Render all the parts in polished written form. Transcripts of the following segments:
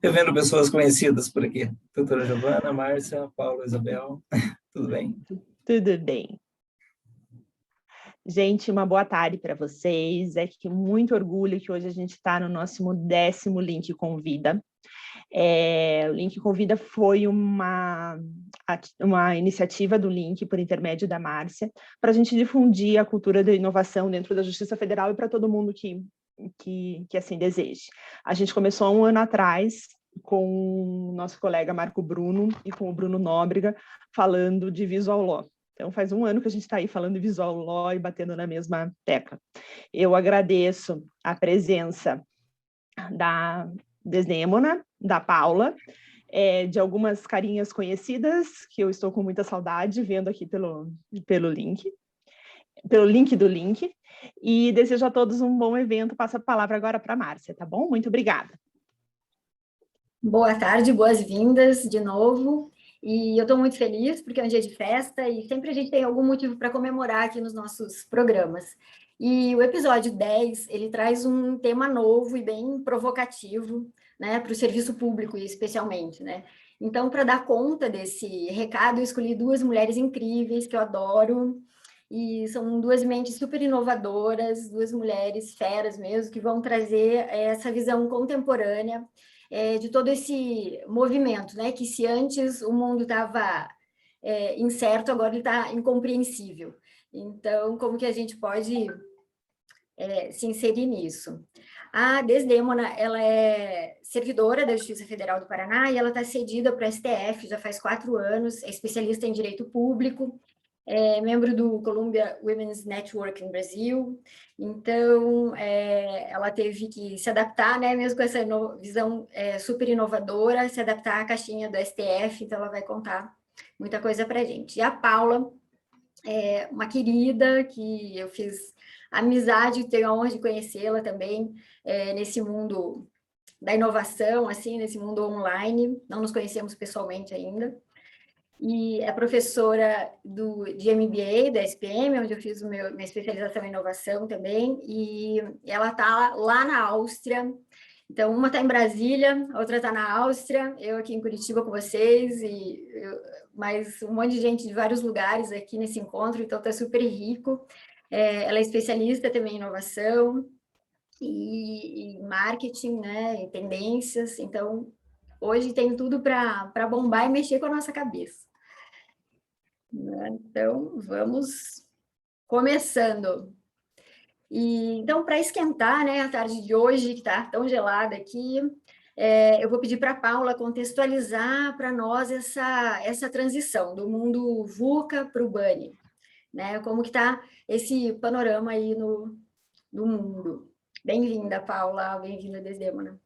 revendo pessoas conhecidas por aqui. Doutora Giovana, Márcia, Paulo, Isabel, tudo bem? Tudo bem. Gente, uma boa tarde para vocês. É que muito orgulho que hoje a gente está no nosso 10º Link Convida. O Link Convida foi uma iniciativa do Link, por intermédio da Márcia, para a gente difundir a cultura da inovação dentro da Justiça Federal e para todo mundo que assim deseje. A gente começou há um ano atrás com o nosso colega Marco Bruno e com o Bruno Nóbrega, falando de Visual Law. Então, faz um ano que a gente está aí falando de Visual Law e batendo na mesma tecla. Eu agradeço a presença da Desdêmona, da Paula, de algumas carinhas conhecidas, que eu estou com muita saudade, vendo aqui pelo link do link, e desejo a todos um bom evento. Passo a palavra agora para a Márcia, tá bom? Muito obrigada. Boa tarde, boas-vindas de novo. E eu estou muito feliz porque é um dia de festa e sempre a gente tem algum motivo para comemorar aqui nos nossos programas. E o episódio 10, ele traz um tema novo e bem provocativo, né, para o serviço público, especialmente, né? Então, para dar conta desse recado, eu escolhi duas mulheres incríveis que eu adoro, e são duas mentes super inovadoras, duas mulheres feras mesmo, que vão trazer essa visão contemporânea de todo esse movimento, né? Que se antes o mundo estava incerto, agora ele está incompreensível. Então, como que a gente pode se inserir nisso? A Desdêmona, ela é servidora da Justiça Federal do Paraná e ela está cedida para o STF já faz 4 anos, é especialista em direito público, é membro do Columbia Women's Network no Brasil. Então, ela teve que se adaptar, né, mesmo com essa visão super inovadora, se adaptar à caixinha do STF, então ela vai contar muita coisa para a gente. E a Paula é uma querida que eu fiz amizade, tenho a honra de conhecê-la também nesse mundo da inovação, assim, nesse mundo online, não nos conhecemos pessoalmente ainda. E é professora de MBA da SPM, onde eu fiz minha especialização em inovação também, e ela está lá na Áustria. Então, uma está em Brasília, a outra está na Áustria, eu aqui em Curitiba com vocês, mais um monte de gente de vários lugares aqui nesse encontro, então está super rico. Ela é especialista também em inovação e marketing, né, e tendências, então hoje tem tudo para bombar e mexer com a nossa cabeça. Então, vamos começando. Então, para esquentar, né, a tarde de hoje, que está tão gelada aqui, eu vou pedir para a Paula contextualizar para nós essa transição do mundo VUCA para o BANI, né? Como que está esse panorama aí no mundo. Bem-vinda, Paula, bem-vinda, Desdêmona.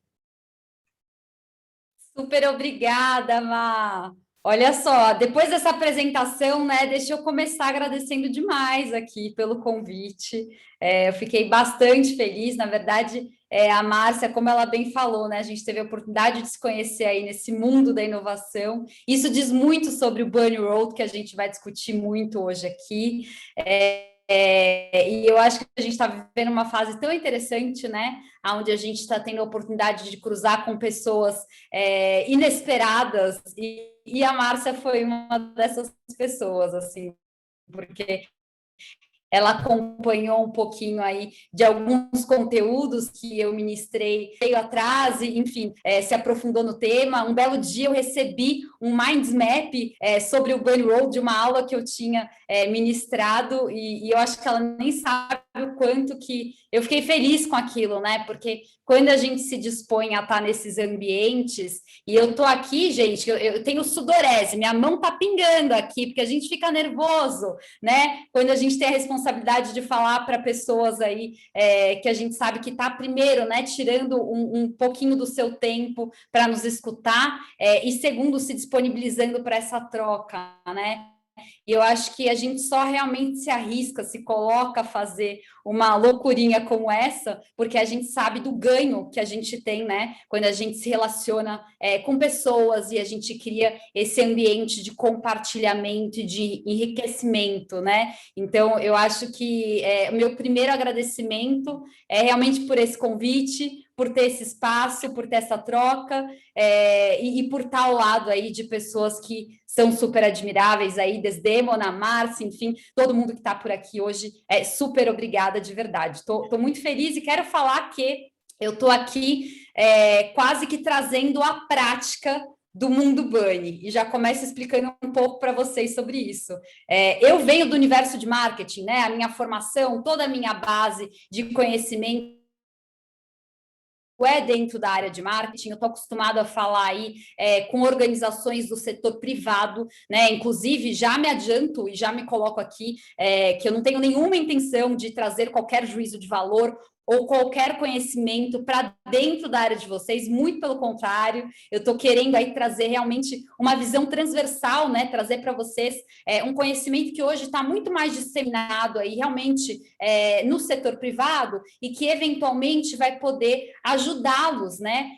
Super obrigada, Má. Olha só, depois dessa apresentação, né, deixa eu começar agradecendo demais aqui pelo convite. Eu fiquei bastante feliz, na verdade, a Márcia, como ela bem falou, né, a gente teve a oportunidade de se conhecer aí nesse mundo da inovação. Isso diz muito sobre o Bunny Road, que a gente vai discutir muito hoje aqui. E eu acho que a gente está vivendo uma fase tão interessante, né? Onde a gente está tendo a oportunidade de cruzar com pessoas inesperadas, e a Márcia foi uma dessas pessoas, assim, porque ela acompanhou um pouquinho aí de alguns conteúdos que eu ministrei veio atrás, e, enfim, se aprofundou no tema. Um belo dia eu recebi um mind map sobre o Bunny Road, de uma aula que eu tinha ministrado, e eu acho que ela nem sabe o quanto que eu fiquei feliz com aquilo, né? Porque quando a gente se dispõe a estar nesses ambientes, e eu tô aqui, gente, eu tenho sudorese, minha mão tá pingando aqui, porque a gente fica nervoso, né? Quando a gente tem a responsabilidade de falar para pessoas aí que a gente sabe que está primeiro, né, tirando um pouquinho do seu tempo para nos escutar, e segundo, se disponibilizando para essa troca, né? E eu acho que a gente só realmente se arrisca, se coloca a fazer uma loucurinha como essa, porque a gente sabe do ganho que a gente tem, né, quando a gente se relaciona com pessoas e a gente cria esse ambiente de compartilhamento e de enriquecimento, né? Então, eu acho que o meu primeiro agradecimento é realmente por esse convite, por ter esse espaço, por ter essa troca, e por estar ao lado aí de pessoas que são super admiráveis aí, Desdemona, Márcia, enfim, todo mundo que está por aqui hoje, super obrigada de verdade. Estou muito feliz e quero falar que eu estou aqui quase que trazendo a prática do mundo Bunny, e já começo explicando um pouco para vocês sobre isso. Eu venho do universo de marketing, né? A minha formação, toda a minha base de conhecimento dentro da área de marketing. Eu estou acostumada a falar aí com organizações do setor privado, né? Inclusive, já me adianto e já me coloco aqui que eu não tenho nenhuma intenção de trazer qualquer juízo de valor ou qualquer conhecimento para dentro da área de vocês, muito pelo contrário, eu estou querendo aí trazer realmente uma visão transversal, né? Trazer para vocês um conhecimento que hoje está muito mais disseminado aí realmente no setor privado e que eventualmente vai poder ajudá-los, né?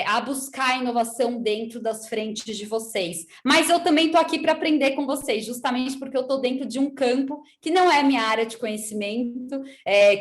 A buscar a inovação dentro das frentes de vocês. Mas eu também estou aqui para aprender com vocês, justamente porque eu estou dentro de um campo que não é a minha área de conhecimento,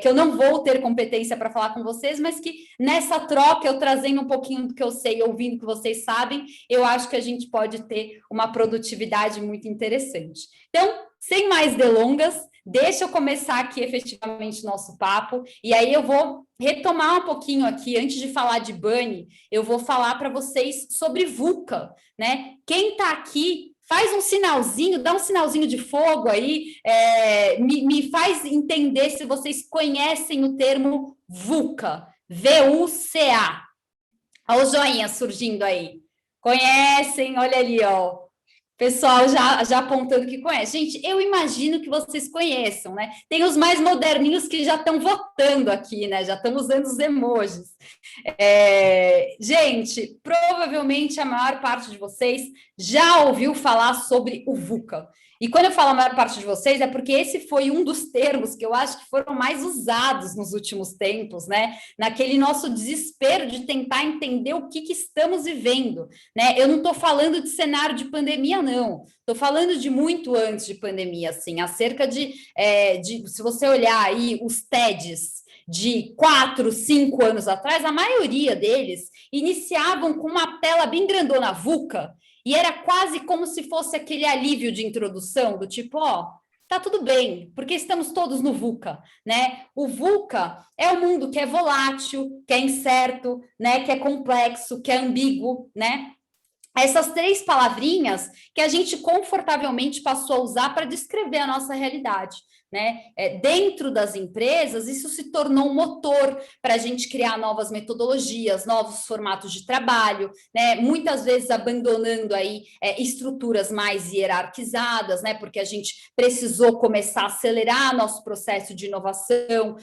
que eu não vou ter competência para falar com vocês, mas que nessa troca, eu trazendo um pouquinho do que eu sei, ouvindo o que vocês sabem, eu acho que a gente pode ter uma produtividade muito interessante. Então, sem mais delongas, deixa eu começar aqui efetivamente nosso papo, e aí eu vou retomar um pouquinho aqui, antes de falar de Bunny, eu vou falar para vocês sobre VUCA, né? Quem está aqui, faz um sinalzinho, dá um sinalzinho de fogo aí, me faz entender se vocês conhecem o termo VUCA, V-U-C-A. Olha o joinha surgindo aí. Conhecem? Olha ali, ó. Pessoal já apontando que conhece. Gente, eu imagino que vocês conheçam, né? Tem os mais moderninhos que já estão votando aqui, né? Já estão usando os emojis. Gente, provavelmente a maior parte de vocês já ouviu falar sobre o VUCA. E quando eu falo a maior parte de vocês, é porque esse foi um dos termos que eu acho que foram mais usados nos últimos tempos, né? Naquele nosso desespero de tentar entender o que estamos vivendo, né? Eu não estou falando de cenário de pandemia, não. Estou falando de muito antes de pandemia, assim, acerca de se você olhar aí os TEDs de 4, 5 anos atrás, a maioria deles iniciavam com uma tela bem grandona, VUCA, e era quase como se fosse aquele alívio de introdução, do tipo, tá tudo bem, porque estamos todos no VUCA, né? O VUCA é um mundo que é volátil, que é incerto, né? Que é complexo, que é ambíguo, né? Essas 3 palavrinhas que a gente confortavelmente passou a usar para descrever a nossa realidade, né? Dentro das empresas, isso se tornou um motor para a gente criar novas metodologias, novos formatos de trabalho, né? Muitas vezes abandonando aí estruturas mais hierarquizadas, né? Porque a gente precisou começar a acelerar nosso processo de inovação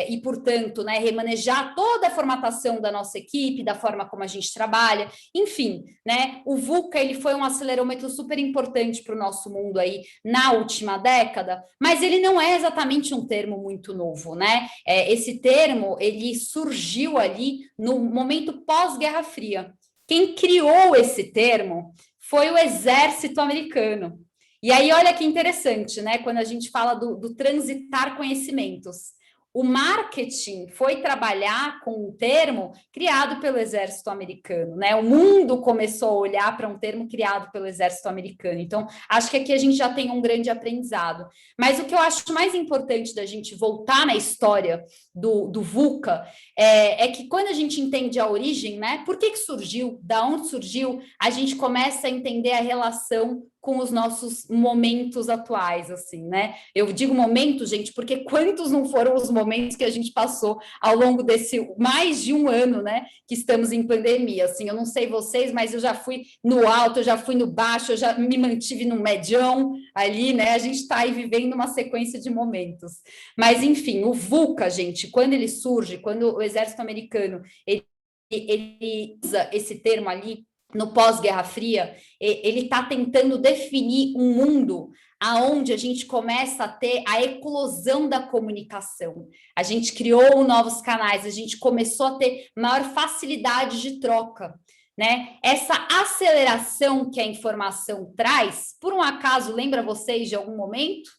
e, portanto, né, remanejar toda a formatação da nossa equipe, da forma como a gente trabalha, enfim, né? O VUCA ele foi um acelerômetro super importante para o nosso mundo aí na última década, mas ele não é exatamente um termo muito novo, né? Esse termo, ele surgiu ali no momento pós-Guerra Fria. Quem criou esse termo foi o Exército Americano. E aí, olha que interessante, né? Quando a gente fala do transitar conhecimentos. O marketing foi trabalhar com um termo criado pelo Exército Americano, né? O mundo começou a olhar para um termo criado pelo Exército Americano. Então, acho que aqui a gente já tem um grande aprendizado. Mas o que eu acho mais importante da gente voltar na história do VUCA é que quando a gente entende a origem, né? Por que surgiu? Da onde surgiu? A gente começa a entender a relação com os nossos momentos atuais, assim, né? Eu digo momento, gente, porque quantos não foram os momentos que a gente passou ao longo desse mais de um ano, né? Que estamos em pandemia, assim, eu não sei vocês, mas eu já fui no alto, eu já fui no baixo, eu já me mantive no medião ali, né? A gente está aí vivendo uma sequência de momentos. Mas, enfim, o VUCA, gente, quando ele surge, quando o Exército Americano, ele usa esse termo ali, no pós-Guerra Fria, ele está tentando definir um mundo aonde a gente começa a ter a eclosão da comunicação. A gente criou novos canais, a gente começou a ter maior facilidade de troca, né? Essa aceleração que a informação traz, por um acaso, lembra vocês de algum momento?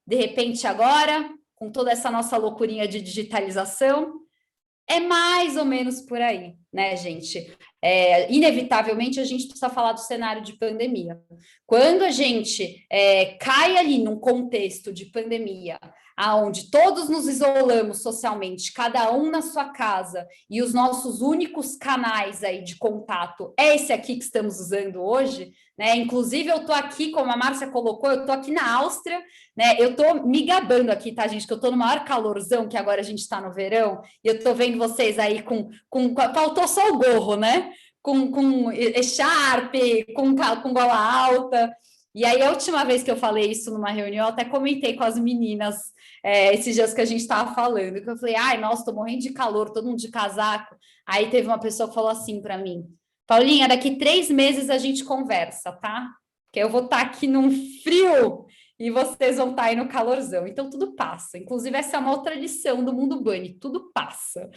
De repente agora, com toda essa nossa loucurinha de digitalização, é mais ou menos por aí, né, gente? Inevitavelmente, a gente precisa falar do cenário de pandemia. Quando a gente cai ali num contexto de pandemia, onde todos nos isolamos socialmente, cada um na sua casa, e os nossos únicos canais aí de contato é esse aqui que estamos usando hoje, né? Inclusive, eu estou aqui, como a Márcia colocou, eu estou aqui na Áustria, né? Eu estou me gabando aqui, tá, gente? Que eu estou no maior calorzão, que agora a gente está no verão, e eu estou vendo vocês aí com faltou só o gorro, né? Com echarpe, com gola alta. E aí, a última vez que eu falei isso numa reunião, eu até comentei com as meninas esses dias que a gente estava falando, que eu falei, ai, nossa, tô morrendo de calor, todo mundo de casaco. Aí teve uma pessoa que falou assim para mim, Paulinha, daqui 3 meses a gente conversa, tá? Que eu vou estar aqui num frio e vocês vão estar aí no calorzão. Então, tudo passa. Inclusive, essa é uma outra lição do Mundo Bunny, tudo passa,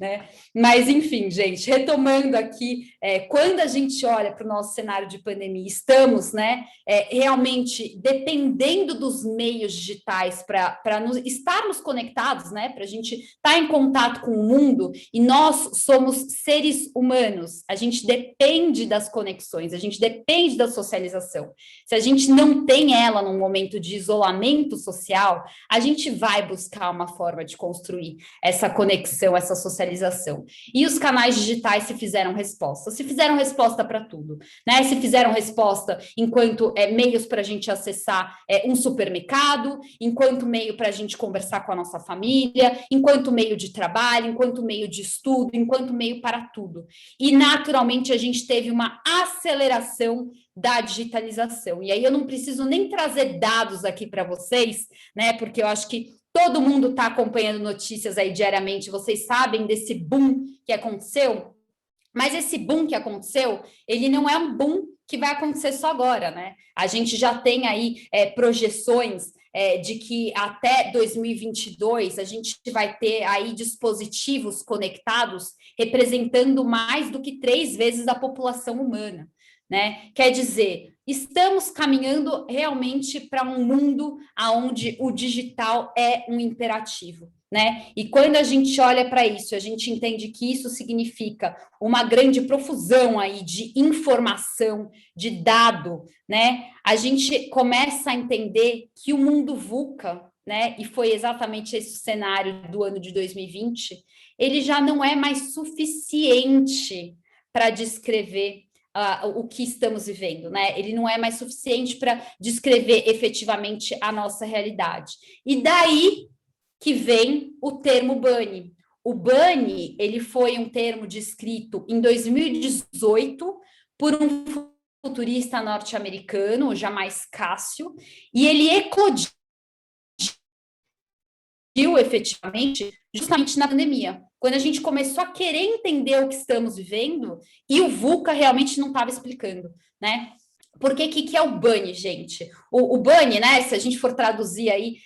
né? Mas, enfim, gente, retomando aqui, quando a gente olha para o nosso cenário de pandemia, estamos, né, realmente dependendo dos meios digitais para estarmos conectados, né, para a gente estar em contato com o mundo, e nós somos seres humanos, a gente depende das conexões, a gente depende da socialização. Se a gente não tem ela num momento de isolamento social, a gente vai buscar uma forma de construir essa conexão, essa socialização. E os canais digitais se fizeram resposta para tudo, né? Se fizeram resposta enquanto meios para a gente acessar um supermercado, enquanto meio para a gente conversar com a nossa família, enquanto meio de trabalho, enquanto meio de estudo, enquanto meio para tudo. E, naturalmente, a gente teve uma aceleração da digitalização. E aí eu não preciso nem trazer dados aqui para vocês, né? Porque eu acho que todo mundo está acompanhando notícias aí diariamente, vocês sabem desse boom que aconteceu, mas esse boom que aconteceu, ele não é um boom que vai acontecer só agora, né? A gente já tem aí projeções de que até 2022 a gente vai ter aí dispositivos conectados representando mais do que 3 vezes a população humana. Né? Quer dizer, estamos caminhando realmente para um mundo onde o digital é um imperativo, né? E quando a gente olha para isso, a gente entende que isso significa uma grande profusão aí de informação, de dado, né? A gente começa a entender que o mundo VUCA, né? E foi exatamente esse o cenário do ano de 2020, ele já não é mais suficiente para descrever o que estamos vivendo, né? Ele não é mais suficiente para descrever efetivamente a nossa realidade. E daí que vem o termo BANI. O BANI, ele foi um termo descrito em 2018 por um futurista norte-americano, o Jamais Cássio, e ele eclodiu efetivamente justamente na pandemia, quando a gente começou a querer entender o que estamos vivendo e o VUCA realmente não estava explicando, né? Porque o que é o BANI, gente? O BANI, né, se a gente for traduzir aí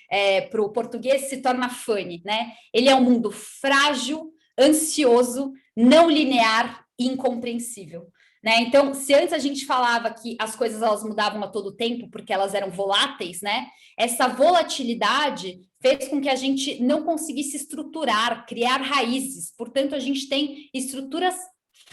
para o português, se torna FANI, né? Ele é um mundo frágil, ansioso, não linear e incompreensível. Né? Então, se antes a gente falava que as coisas elas mudavam a todo tempo porque elas eram voláteis, né? Essa volatilidade fez com que a gente não conseguisse estruturar, criar raízes. Portanto, a gente tem estruturas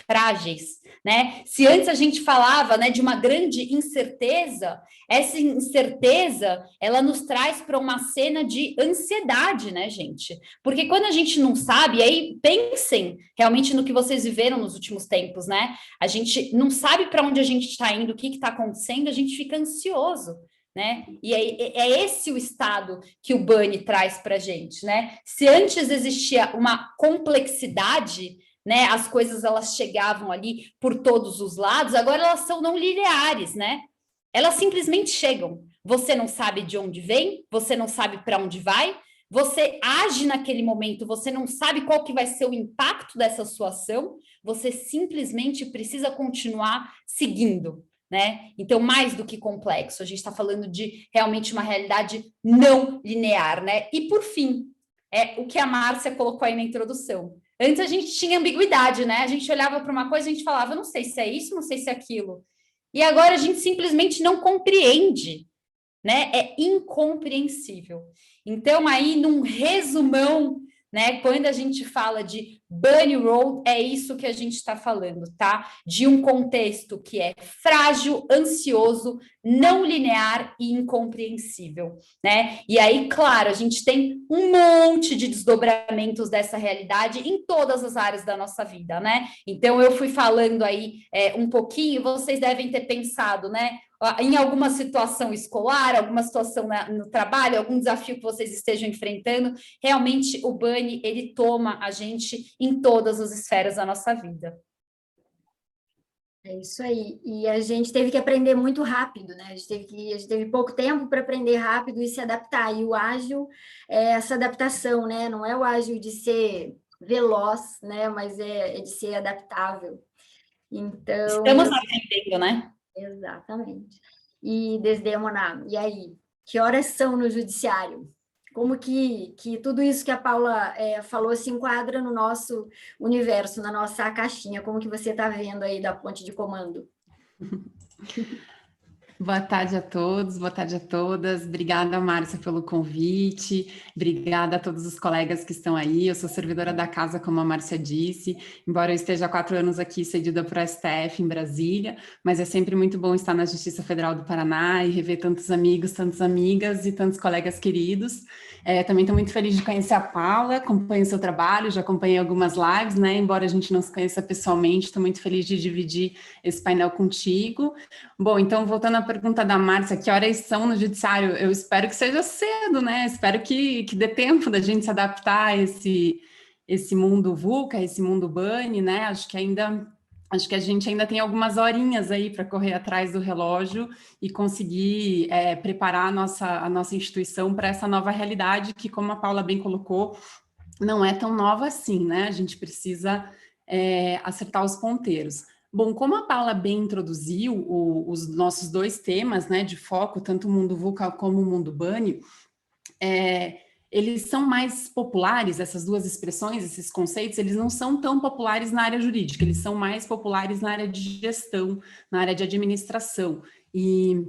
frágeis, né? Se antes a gente falava, né, de uma grande incerteza, essa incerteza, ela nos traz para uma cena de ansiedade, né, gente? Porque quando a gente não sabe, aí pensem realmente no que vocês viveram nos últimos tempos, né? A gente não sabe para onde a gente está indo, o que está acontecendo, a gente fica ansioso. Né? E é esse o estado que o BANI traz para a gente, né? Se antes existia uma complexidade, né? As coisas elas chegavam ali por todos os lados, agora elas são não lineares, né? Elas simplesmente chegam. Você não sabe de onde vem, você não sabe para onde vai, você age naquele momento, você não sabe qual que vai ser o impacto dessa sua ação, você simplesmente precisa continuar seguindo, né? Então, mais do que complexo, a gente está falando de realmente uma realidade não linear, né? E, por fim, o que a Márcia colocou aí na introdução. Antes a gente tinha ambiguidade, né? A gente olhava para uma coisa e a gente falava, não sei se é isso, não sei se é aquilo. E agora a gente simplesmente não compreende, né? É incompreensível. Então, aí, num resumão, né? Quando a gente fala de bunny road, é isso que a gente está falando, tá? De um contexto que é frágil, ansioso, não linear e incompreensível, né? E aí, claro, a gente tem um monte de desdobramentos dessa realidade em todas as áreas da nossa vida, né? Então, eu fui falando aí um pouquinho, vocês devem ter pensado, né? Em alguma situação escolar, alguma situação no trabalho, algum desafio que vocês estejam enfrentando, realmente o bunny, ele toma a gente em todas as esferas da nossa vida. É isso aí. E a gente teve que aprender muito rápido, né? A gente teve pouco tempo para aprender rápido e se adaptar. E o ágil é essa adaptação, né? Não é o ágil de ser veloz, né? Mas é de ser adaptável. Então... Estamos aprendendo, né? Exatamente. E, Desdemona, e aí? Que horas são no judiciário? Como que tudo isso que a Paula falou se enquadra no nosso universo, na nossa caixinha? Como que você está vendo aí da ponte de comando? Boa tarde a todos, boa tarde a todas. Obrigada, Márcia, pelo convite. Obrigada a todos os colegas que estão aí. Eu sou servidora da casa, como a Márcia disse, embora eu esteja há 4 anos aqui cedida para o STF em Brasília, mas é sempre muito bom estar na Justiça Federal do Paraná e rever tantos amigos, tantas amigas e tantos colegas queridos. Também estou muito feliz de conhecer a Paula, acompanho o seu trabalho, já acompanhei algumas lives, né? Embora a gente não se conheça pessoalmente, estou muito feliz de dividir esse painel contigo. Bom, então, voltando à pergunta da Márcia, que horas são no judiciário? Eu espero que seja cedo, né? Espero que dê tempo da gente se adaptar a esse mundo VUCA, esse mundo bunny, né? Acho que a gente ainda tem algumas horinhas aí para correr atrás do relógio e conseguir preparar a nossa instituição para essa nova realidade que, como a Paula bem colocou, não é tão nova assim, né? A gente precisa acertar os ponteiros. Bom, como a Paula bem introduziu os nossos 2 temas, né, de foco, tanto o mundo VUCA como o mundo bunny, eles são mais populares, essas 2 expressões, esses conceitos, eles não são tão populares na área jurídica, eles são mais populares na área de gestão, na área de administração, e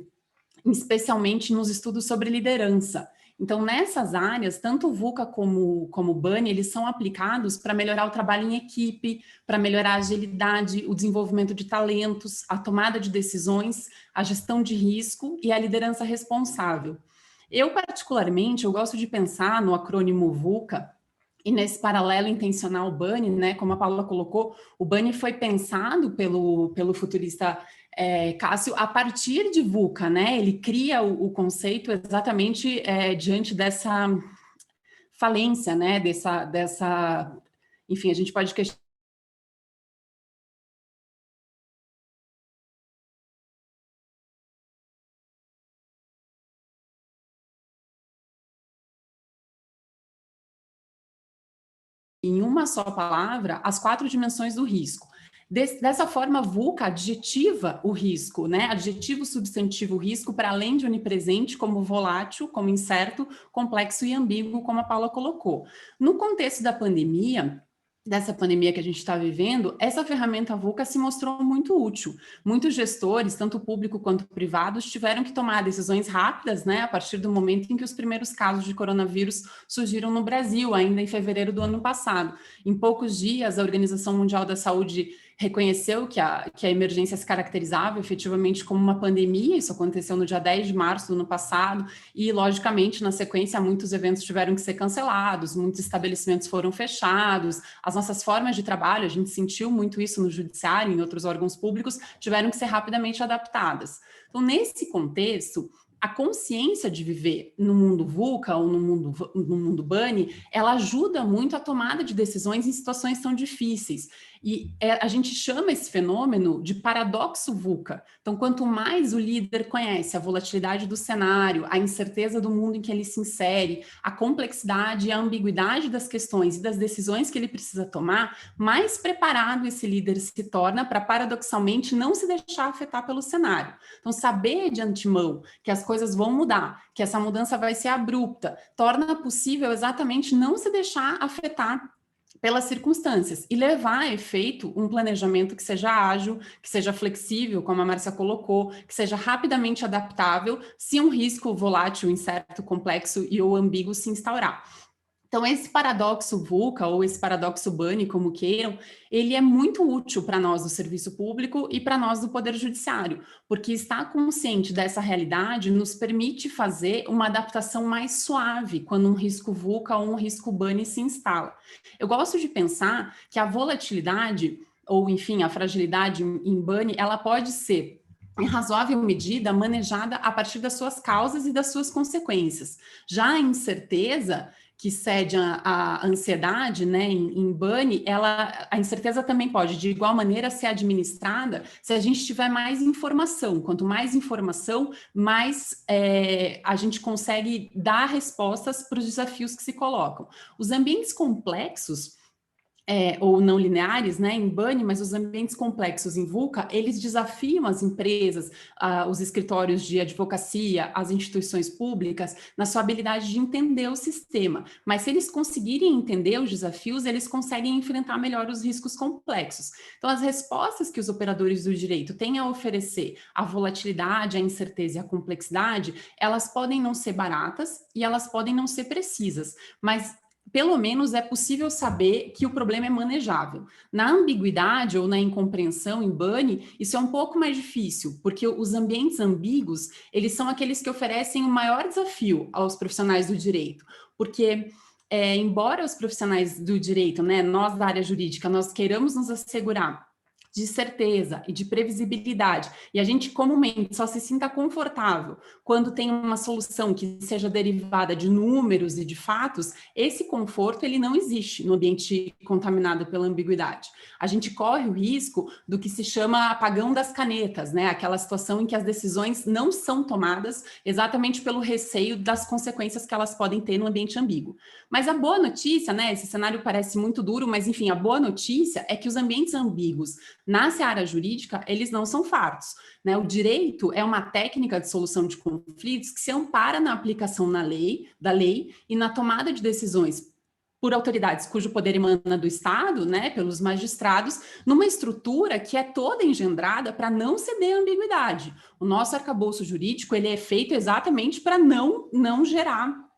especialmente nos estudos sobre liderança. Então, nessas áreas, tanto o VUCA como o bunny, eles são aplicados para melhorar o trabalho em equipe, para melhorar a agilidade, o desenvolvimento de talentos, a tomada de decisões, a gestão de risco e a liderança responsável. Eu, particularmente, eu gosto de pensar no acrônimo VUCA e nesse paralelo intencional bunny, né? Como a Paula colocou, o bunny foi pensado pelo futurista Cássio a partir de VUCA, né? Ele cria o conceito exatamente diante dessa falência, né? Dessa, enfim, a gente pode questionar em uma só palavra as 4 dimensões do risco. Dessa forma, VUCA adjetiva o risco, né? Adjetivo substantivo risco para além de onipresente, como volátil, como incerto, complexo e ambíguo, como a Paula colocou. No contexto da pandemia, dessa pandemia que a gente está vivendo, essa ferramenta VUCA se mostrou muito útil. Muitos gestores, tanto público quanto privados, tiveram que tomar decisões rápidas, né, a partir do momento em que os primeiros casos de coronavírus surgiram no Brasil, ainda em fevereiro do ano passado. Em poucos dias, a Organização Mundial da Saúde reconheceu que a emergência se caracterizava efetivamente como uma pandemia, isso aconteceu no dia 10 de março do ano passado, e, logicamente, na sequência, muitos eventos tiveram que ser cancelados, muitos estabelecimentos foram fechados, as nossas formas de trabalho, a gente sentiu muito isso no judiciário, em outros órgãos públicos, tiveram que ser rapidamente adaptadas. Então, nesse contexto, a consciência de viver no mundo VUCA ou no mundo bunny, ela ajuda muito a tomada de decisões em situações tão difíceis. E a gente chama esse fenômeno de paradoxo VUCA. Então, quanto mais o líder conhece a volatilidade do cenário, a incerteza do mundo em que ele se insere, a complexidade e a ambiguidade das questões e das decisões que ele precisa tomar, mais preparado esse líder se torna para, paradoxalmente, não se deixar afetar pelo cenário. Então, saber de antemão que as coisas vão mudar, que essa mudança vai ser abrupta, torna possível exatamente não se deixar afetar pelas circunstâncias e levar a efeito um planejamento que seja ágil, que seja flexível, como a Márcia colocou, que seja rapidamente adaptável se um risco volátil, incerto, complexo e ou ambíguo se instaurar. Então, esse paradoxo VUCA, ou esse paradoxo Bunny, como queiram, ele é muito útil para nós do serviço público e para nós do Poder Judiciário, porque estar consciente dessa realidade nos permite fazer uma adaptação mais suave quando um risco VUCA ou um risco Bunny se instala. Eu gosto de pensar que a volatilidade, ou enfim, a fragilidade em Bunny, ela pode ser em razoável medida, manejada a partir das suas causas e das suas consequências. Já a incerteza que cede a ansiedade, né, em Bunny, a incerteza também pode, de igual maneira, ser administrada se a gente tiver mais informação. Quanto mais informação, mais a gente consegue dar respostas para os desafios que se colocam. Os ambientes complexos, ou não lineares, né, em Bunny, mas os ambientes complexos em VUCA, eles desafiam as empresas, os escritórios de advocacia, as instituições públicas, na sua habilidade de entender o sistema. Mas se eles conseguirem entender os desafios, eles conseguem enfrentar melhor os riscos complexos. Então, as respostas que os operadores do direito têm a oferecer à volatilidade, à incerteza e à complexidade, elas podem não ser baratas e elas podem não ser precisas, mas pelo menos é possível saber que o problema é manejável. Na ambiguidade ou na incompreensão em Bunny, isso é um pouco mais difícil, porque os ambientes ambíguos, eles são aqueles que oferecem o maior desafio aos profissionais do direito, porque embora os profissionais do direito, né, nós da área jurídica, nós queiramos nos assegurar de certeza e de previsibilidade, e a gente comumente só se sinta confortável quando tem uma solução que seja derivada de números e de fatos, esse conforto ele não existe no ambiente contaminado pela ambiguidade. A gente corre o risco do que se chama apagão das canetas, né? Aquela situação em que as decisões não são tomadas exatamente pelo receio das consequências que elas podem ter no ambiente ambíguo. Mas a boa notícia, né? Esse cenário parece muito duro, mas enfim, a boa notícia é que os ambientes ambíguos na seara jurídica, eles não são fartos, né? O direito é uma técnica de solução de conflitos que se ampara na aplicação da lei e na tomada de decisões por autoridades cujo poder emana do Estado, né, pelos magistrados, numa estrutura que é toda engendrada para não ceder à ambiguidade. O nosso arcabouço jurídico ele é feito exatamente para não gerar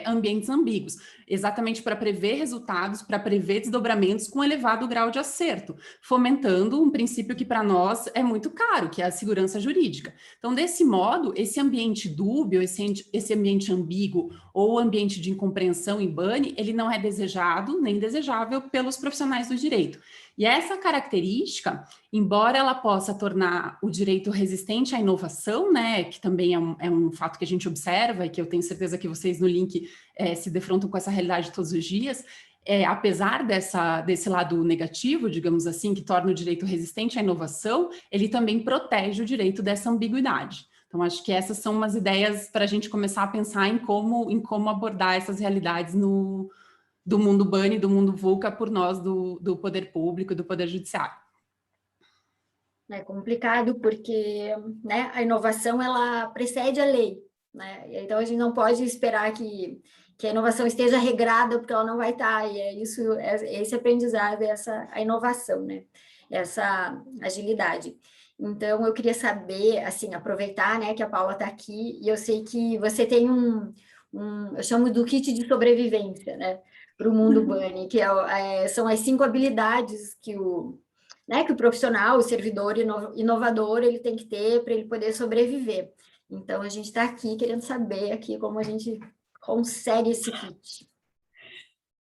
ambientes ambíguos, exatamente para prever resultados, para prever desdobramentos com elevado grau de acerto, fomentando um princípio que para nós é muito caro, que é a segurança jurídica. Então, desse modo, esse ambiente dúbio, esse ambiente ambíguo ou ambiente de incompreensão em Bunny, ele não é desejado nem desejável pelos profissionais do direito. E essa característica, embora ela possa tornar o direito resistente à inovação, né, que também é um fato que a gente observa e que eu tenho certeza que vocês no link se defrontam com essa realidade todos os dias, apesar desse lado negativo, digamos assim, que torna o direito resistente à inovação, ele também protege o direito dessa ambiguidade. Então, acho que essas são umas ideias para a gente começar a pensar em como abordar essas realidades do mundo Bunny, do mundo VUCA, por nós do poder público e do poder judiciário. É complicado porque, né, a inovação ela precede a lei, né? Então a gente não pode esperar que a inovação esteja regrada, porque ela não vai estar, e é esse aprendizado, a inovação, né? Essa agilidade. Então eu queria saber, assim, aproveitar, né, que a Paula está aqui, e eu sei que você tem eu chamo do kit de sobrevivência, né, para o mundo Bunny, que são as 5 habilidades que o profissional, o servidor inovador, ele tem que ter para ele poder sobreviver. Então, a gente está aqui querendo saber aqui como a gente consegue esse kit.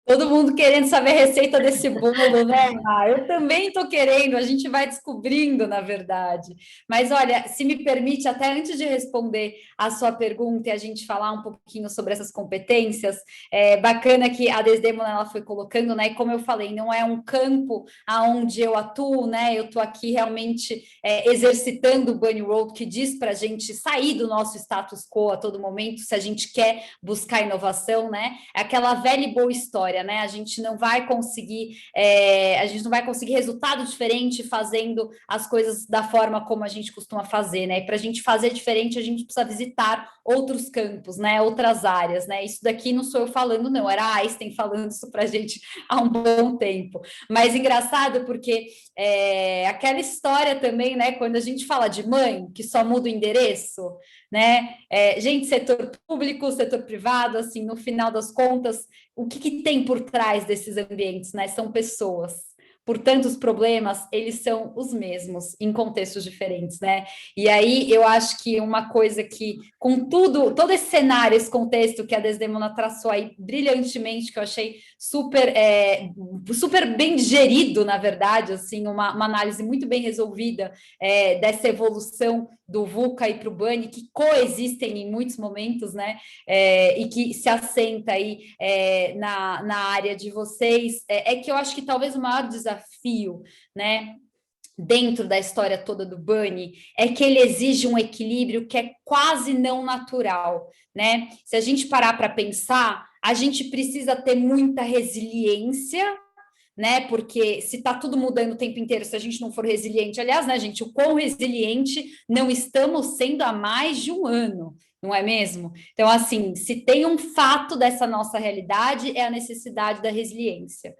Todo mundo querendo saber a receita desse bolo, né? Eu também estou querendo, a gente vai descobrindo, na verdade. Mas, olha, se me permite, até antes de responder a sua pergunta e a gente falar um pouquinho sobre essas competências, é bacana que a Desdemona ela foi colocando, né? E como eu falei, não é um campo aonde eu atuo, né? Eu estou aqui realmente exercitando o Bunny Road, que diz para a gente sair do nosso status quo a todo momento, se a gente quer buscar inovação, né? É aquela velha e boa história, né? A gente não vai conseguir resultado diferente fazendo as coisas da forma como a gente costuma fazer, né? E para a gente fazer diferente, a gente precisa visitar outros campos, né? Outras áreas, né? Isso daqui não sou eu falando, não, era a Einstein falando isso para a gente há um bom tempo. Mas engraçado porque aquela história também, né? Quando a gente fala de mãe, que só muda o endereço, né? Gente, setor público, setor privado, assim, no final das contas, o que tem por trás desses ambientes, né? São pessoas. Portanto, os problemas, eles são os mesmos, em contextos diferentes, né? E aí, eu acho que uma coisa que, com todo esse cenário, esse contexto que a Desdemona traçou aí brilhantemente, que eu achei super bem digerido, na verdade, assim, uma análise muito bem resolvida dessa evolução do VUCA e para o Bunny, que coexistem em muitos momentos, né? E que se assenta aí na área de vocês, que eu acho que talvez o maior desafio, né, dentro da história toda do Bunny, é que ele exige um equilíbrio que é quase não natural, né? Se a gente parar para pensar, a gente precisa ter muita resiliência, né? Porque se está tudo mudando o tempo inteiro, se a gente não for resiliente, aliás, né, gente, o quão resiliente não estamos sendo há mais de um ano, não é mesmo? Então, assim, se tem um fato dessa nossa realidade, é a necessidade da resiliência.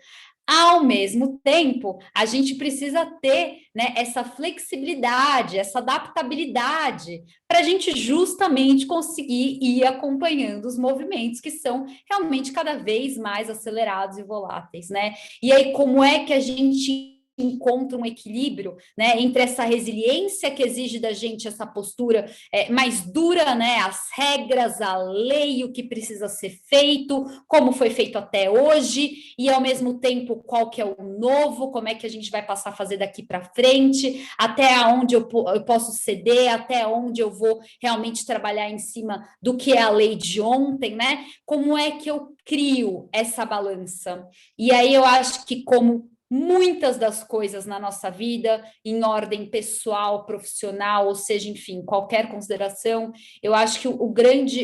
Ao mesmo tempo, a gente precisa ter, né, essa flexibilidade, essa adaptabilidade, para a gente justamente conseguir ir acompanhando os movimentos que são realmente cada vez mais acelerados e voláteis, né? E aí, como é que a gente encontra um equilíbrio, né, entre essa resiliência que exige da gente essa postura mais dura, né, as regras, a lei, o que precisa ser feito, como foi feito até hoje, e ao mesmo tempo qual que é o novo, como é que a gente vai passar a fazer daqui para frente, até onde eu posso ceder, até onde eu vou realmente trabalhar em cima do que é a lei de ontem, né? Como é que eu crio essa balança? E aí eu acho que como muitas das coisas na nossa vida, em ordem pessoal, profissional, ou seja, enfim, qualquer consideração, eu acho que o grande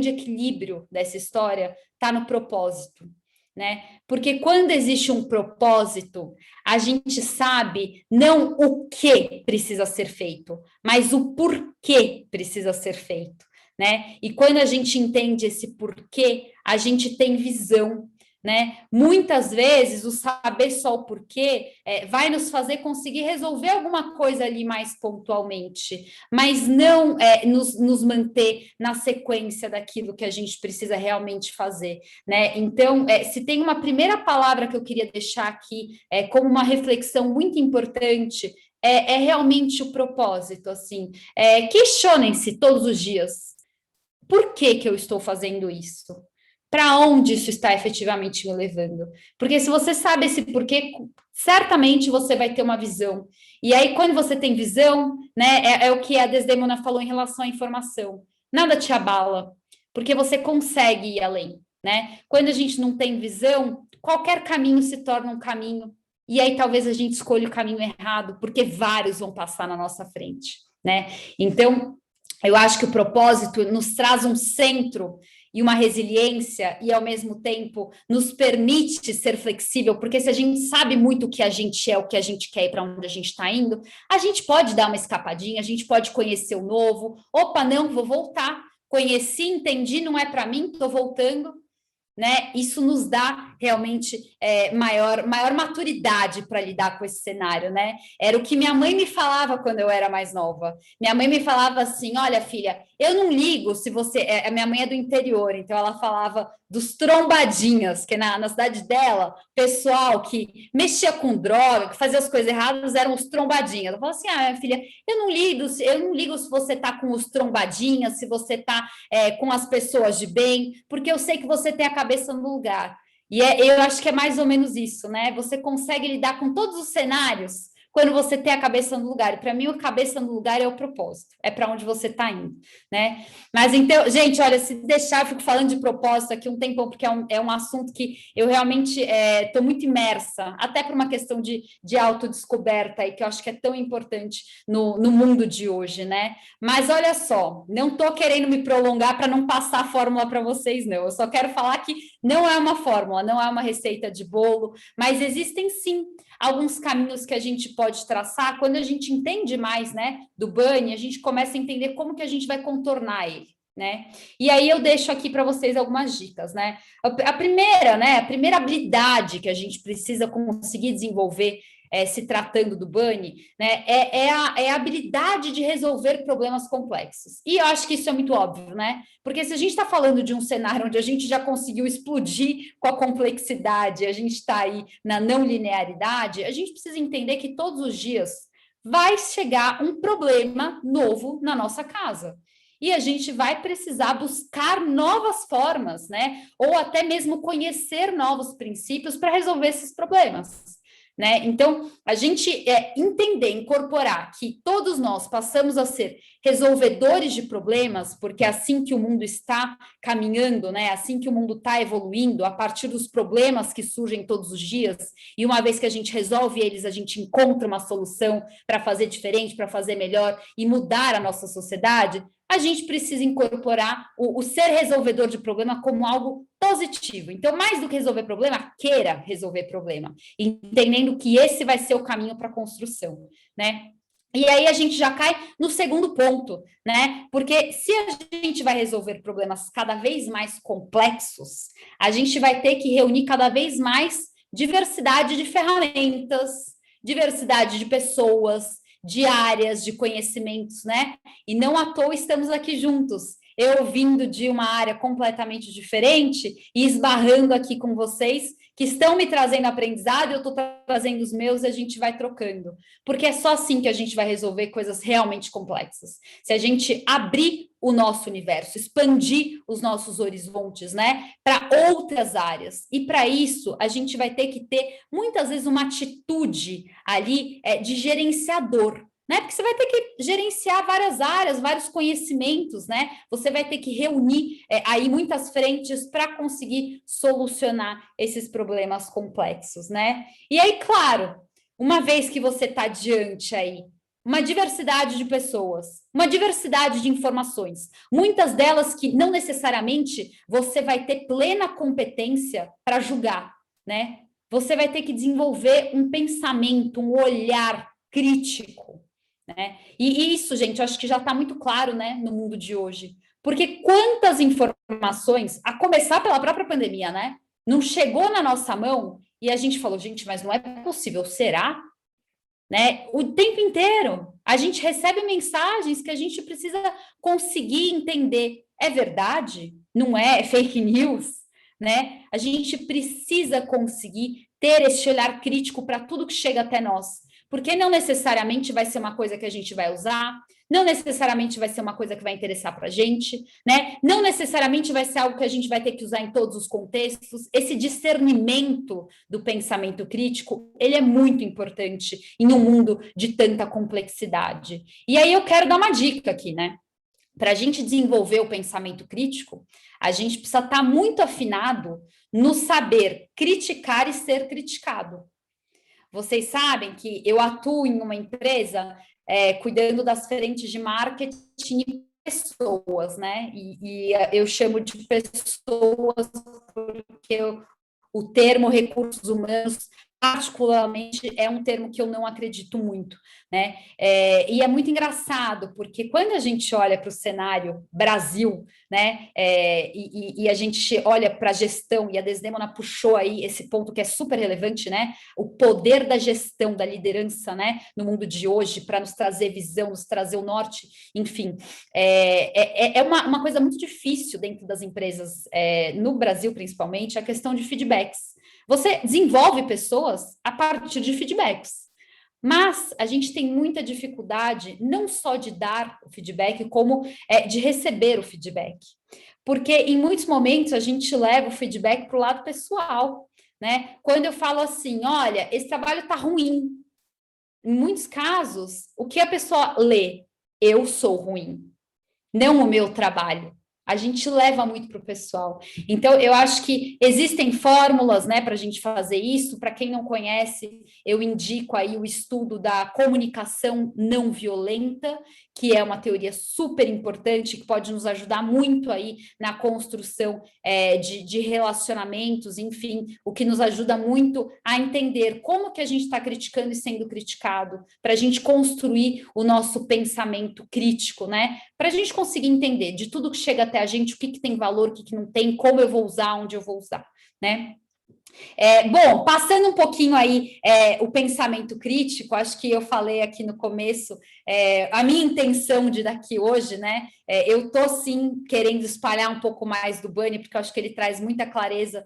equilíbrio dessa história está no propósito, né? Porque quando existe um propósito, a gente sabe não o que precisa ser feito, mas o porquê precisa ser feito, né? E quando a gente entende esse porquê, a gente tem visão, né? Muitas vezes o saber só o porquê vai nos fazer conseguir resolver alguma coisa ali mais pontualmente, mas não nos manter na sequência daquilo que a gente precisa realmente fazer, né? Então, se tem uma primeira palavra que eu queria deixar aqui como uma reflexão muito importante, é realmente o propósito, assim. Questionem-se todos os dias. Por que eu estou fazendo isso? Para onde isso está efetivamente me levando? Porque se você sabe esse porquê, certamente você vai ter uma visão. E aí, quando você tem visão, né, é o que a Desdemona falou em relação à informação. Nada te abala, porque você consegue ir além, né? Quando a gente não tem visão, qualquer caminho se torna um caminho. E aí, talvez a gente escolha o caminho errado, porque vários vão passar na nossa frente, né? Então, eu acho que o propósito nos traz um centro e uma resiliência e, ao mesmo tempo, nos permite ser flexível, porque se a gente sabe muito o que a gente é, o que a gente quer e para onde a gente está indo, a gente pode dar uma escapadinha, a gente pode conhecer o novo. Opa, não, vou voltar. Conheci, entendi, não é para mim, estou voltando. Né? Isso nos dá realmente maior maturidade para lidar com esse cenário, né? Era o que minha mãe me falava quando eu era mais nova. Minha mãe me falava assim: olha, filha, eu não ligo se você. A minha mãe é do interior, então ela falava dos trombadinhas, que na cidade dela, pessoal que mexia com droga, que fazia as coisas erradas, eram os trombadinhas. Eu falava assim: ah, minha filha, eu não ligo se você está com os trombadinhas, se você está com as pessoas de bem, porque eu sei que você tem a cabeça no lugar. E eu acho que é mais ou menos isso, né? Você consegue lidar com todos os cenários quando você tem a cabeça no lugar. E para mim, a cabeça no lugar é o propósito, é para onde você está indo, né? Mas então, gente, olha, se deixar, eu fico falando de propósito aqui um tempão, porque é um assunto que eu realmente estou muito imersa, até por uma questão de autodescoberta aí, que eu acho que é tão importante no mundo de hoje, né? Mas olha só, não estou querendo me prolongar para não passar a fórmula para vocês, não. Eu só quero falar que não é uma fórmula, não é uma receita de bolo, mas existem sim alguns caminhos que a gente pode traçar. Quando a gente entende mais, né, do Bunny, a gente começa a entender como que a gente vai contornar ele, né? E aí eu deixo aqui para vocês algumas dicas, né? A primeira habilidade que a gente precisa conseguir desenvolver se tratando do Bunny, né, é a habilidade de resolver problemas complexos. E eu acho que isso é muito óbvio, né? Porque se a gente está falando de um cenário onde a gente já conseguiu explodir com a complexidade, a gente está aí na não linearidade, a gente precisa entender que todos os dias vai chegar um problema novo na nossa casa. E a gente vai precisar buscar novas formas, né? Ou até mesmo conhecer novos princípios para resolver esses problemas. Né? Então, a gente entender, incorporar que todos nós passamos a ser resolvedores de problemas, porque é assim que o mundo está caminhando, né? Assim que o mundo está evoluindo, a partir dos problemas que surgem todos os dias, e uma vez que a gente resolve eles, a gente encontra uma solução para fazer diferente, para fazer melhor e mudar a nossa sociedade. A gente precisa incorporar o ser resolvedor de problema como algo positivo. Então, mais do que resolver problema, queira resolver problema, entendendo que esse vai ser o caminho para a construção, né? E aí a gente já cai no segundo ponto, né? Porque se a gente vai resolver problemas cada vez mais complexos, a gente vai ter que reunir cada vez mais diversidade de ferramentas, diversidade de pessoas, de áreas, de conhecimentos, né? E não à toa estamos aqui juntos. Eu vindo de uma área completamente diferente e esbarrando aqui com vocês, que estão me trazendo aprendizado, eu estou trazendo os meus e a gente vai trocando. Porque é só assim que a gente vai resolver coisas realmente complexas. Se a gente abrir o nosso universo, expandir os nossos horizontes, né, para outras áreas. E para isso, a gente vai ter que ter, muitas vezes, uma atitude ali de gerenciador, né? Porque você vai ter que gerenciar várias áreas, vários conhecimentos, né? Você vai ter que reunir aí muitas frentes para conseguir solucionar esses problemas complexos, né? E aí, claro, uma vez que você está diante aí uma diversidade de pessoas, uma diversidade de informações, muitas delas que não necessariamente você vai ter plena competência para julgar, né? Você vai ter que desenvolver um pensamento, um olhar crítico, né? E isso, gente, eu acho que já está muito claro, né, no mundo de hoje. Porque quantas informações, a começar pela própria pandemia, né? Não chegou na nossa mão e a gente falou, gente, mas não é possível, será? Né? O tempo inteiro a gente recebe mensagens que a gente precisa conseguir entender. É verdade? Não é? É fake news? Né? A gente precisa conseguir ter esse olhar crítico para tudo que chega até nós. Porque não necessariamente vai ser uma coisa que a gente vai usar, não necessariamente vai ser uma coisa que vai interessar para a gente, né? Não necessariamente vai ser algo que a gente vai ter que usar em todos os contextos. Esse discernimento do pensamento crítico, ele é muito importante em um mundo de tanta complexidade. E aí eu quero dar uma dica aqui, né? Para a gente desenvolver o pensamento crítico, a gente precisa estar muito afinado no saber criticar e ser criticado. Vocês sabem que eu atuo em uma empresa cuidando das frentes de marketing e pessoas, né? E eu chamo de pessoas porque o termo recursos humanos, particularmente, é um termo que eu não acredito muito, né? E é muito engraçado, porque quando a gente olha para o cenário Brasil, né, e a gente olha para a gestão, e a Desdemona puxou aí esse ponto que é super relevante, né? O poder da gestão, da liderança, né, no mundo de hoje, para nos trazer visão, nos trazer o norte, enfim, é uma coisa muito difícil dentro das empresas, no Brasil principalmente, a questão de feedbacks. Você desenvolve pessoas a partir de feedbacks. Mas a gente tem muita dificuldade, não só de dar o feedback, como de receber o feedback. Porque em muitos momentos a gente leva o feedback para o lado pessoal, né? Quando eu falo assim, olha, esse trabalho está ruim. Em muitos casos, o que a pessoa lê? Eu sou ruim, não o meu trabalho. A gente leva muito para o pessoal. Então, eu acho que existem fórmulas, né, para a gente fazer isso. Para quem não conhece, eu indico aí o estudo da comunicação não violenta, que é uma teoria super importante, que pode nos ajudar muito aí na construção de relacionamentos, enfim, o que nos ajuda muito a entender como que a gente está criticando e sendo criticado, para a gente construir o nosso pensamento crítico, né? Para a gente conseguir entender de tudo que chega até a gente, o que tem valor, o que não tem, como eu vou usar, onde eu vou usar, né? Bom, passando um pouquinho aí o pensamento crítico, acho que eu falei aqui no começo, a minha intenção de daqui hoje, né? Eu tô sim querendo espalhar um pouco mais do Bunny, porque eu acho que ele traz muita clareza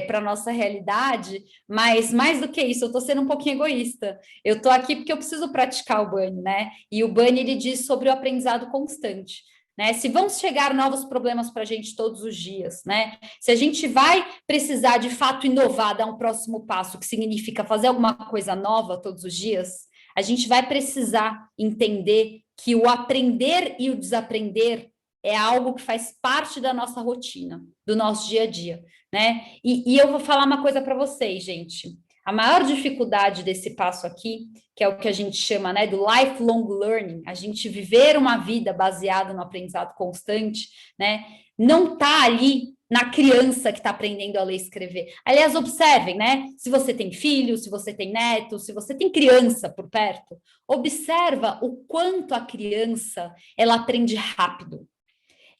para a nossa realidade, mas mais do que isso, eu tô sendo um pouquinho egoísta. Eu tô aqui porque eu preciso praticar o Bunny, né? E o Bunny, ele diz sobre o aprendizado constante. Né? Se vão chegar novos problemas para a gente todos os dias, né? Se a gente vai precisar de fato inovar, dar um próximo passo, que significa fazer alguma coisa nova todos os dias, a gente vai precisar entender que o aprender e o desaprender é algo que faz parte da nossa rotina, do nosso dia a dia, né? E eu vou falar uma coisa para vocês, gente. A maior dificuldade desse passo aqui, que é o que a gente chama, né, do lifelong learning, a gente viver uma vida baseada no aprendizado constante, né, não está ali na criança que está aprendendo a ler e escrever. Aliás, observem, né, se você tem filho, se você tem neto, se você tem criança por perto, observa o quanto a criança, ela aprende rápido.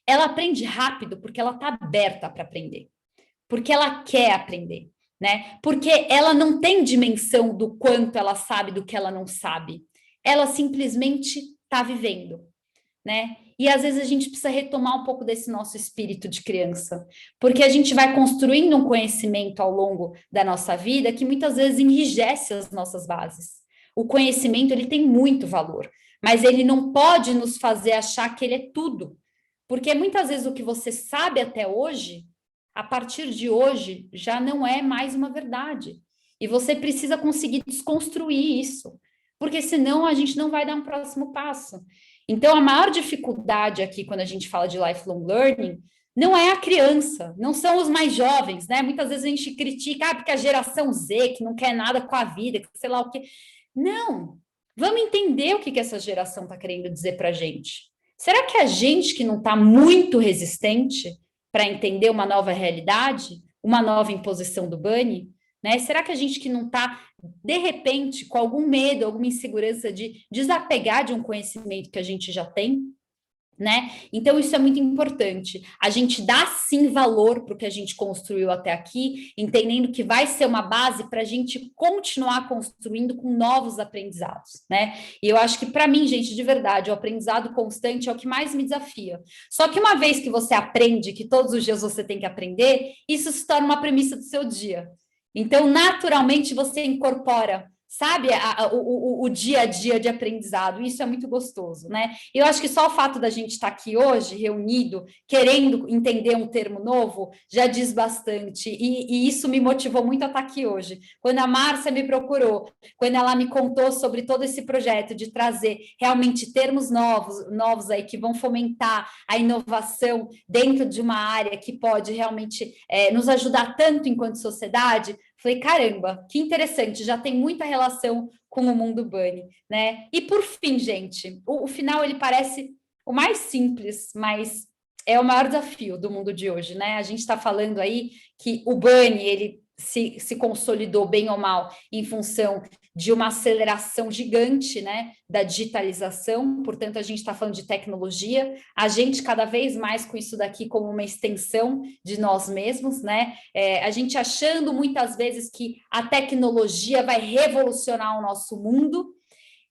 Ela aprende rápido porque ela está aberta para aprender, porque ela quer aprender. Né? Porque ela não tem dimensão do quanto ela sabe do que ela não sabe. Ela simplesmente está vivendo, né? E às vezes a gente precisa retomar um pouco desse nosso espírito de criança, porque a gente vai construindo um conhecimento ao longo da nossa vida que muitas vezes enrijece as nossas bases. O conhecimento, ele tem muito valor, mas ele não pode nos fazer achar que ele é tudo, porque muitas vezes o que você sabe até hoje, a partir de hoje, já não é mais uma verdade. E você precisa conseguir desconstruir isso, porque senão a gente não vai dar um próximo passo. Então, a maior dificuldade aqui, quando a gente fala de lifelong learning, não é a criança, não são os mais jovens, né? Muitas vezes a gente critica, porque a geração Z, que não quer nada com a vida, que sei lá o quê. Não, vamos entender o que essa geração está querendo dizer para a gente. Será que a gente que não está muito resistente para entender uma nova realidade, uma nova imposição do Bunny, né? Será que a gente que não está, de repente, com algum medo, alguma insegurança de desapegar de um conhecimento que a gente já tem, né? Então, isso é muito importante. A gente dá, sim, valor para o que a gente construiu até aqui, entendendo que vai ser uma base para a gente continuar construindo com novos aprendizados, né? E eu acho que, para mim, gente, de verdade, o aprendizado constante é o que mais me desafia. Só que uma vez que você aprende, que todos os dias você tem que aprender, isso se torna uma premissa do seu dia. Então, naturalmente, você incorpora, sabe, o dia a dia de aprendizado, isso é muito gostoso, né? Eu acho que só o fato da gente estar aqui hoje, reunido, querendo entender um termo novo, já diz bastante, e isso me motivou muito a estar aqui hoje. Quando a Márcia me procurou, quando ela me contou sobre todo esse projeto de trazer realmente termos novos aí, que vão fomentar a inovação dentro de uma área que pode realmente nos ajudar tanto enquanto sociedade, falei, caramba, que interessante, já tem muita relação com o mundo Bunny, né? E por fim, gente, o final ele parece o mais simples, mas é o maior desafio do mundo de hoje, né? A gente está falando aí que o Bunny, ele se consolidou bem ou mal em função de uma aceleração gigante, né, da digitalização, portanto, a gente está falando de tecnologia, a gente cada vez mais com isso daqui como uma extensão de nós mesmos, né, a gente achando muitas vezes que a tecnologia vai revolucionar o nosso mundo,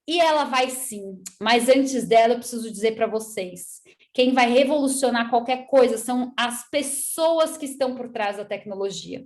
e ela vai sim, mas antes dela eu preciso dizer para vocês, quem vai revolucionar qualquer coisa são as pessoas que estão por trás da tecnologia.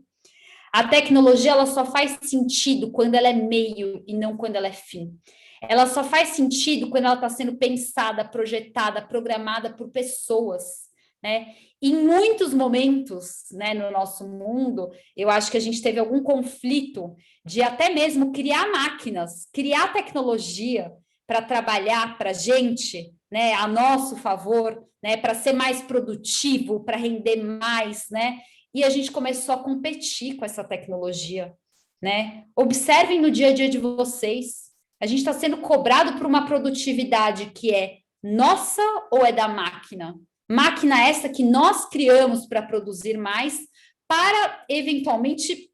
A tecnologia, ela só faz sentido quando ela é meio e não quando ela é fim. Ela só faz sentido quando ela está sendo pensada, projetada, programada por pessoas, né? Em muitos momentos, né, no nosso mundo, eu acho que a gente teve algum conflito de até mesmo criar máquinas, criar tecnologia para trabalhar para a gente, né, a nosso favor, né, para ser mais produtivo, para render mais, né? E a gente começou a competir com essa tecnologia, né? Observem no dia a dia de vocês. A gente está sendo cobrado por uma produtividade que é nossa ou é da máquina? Máquina essa que nós criamos para produzir mais, para eventualmente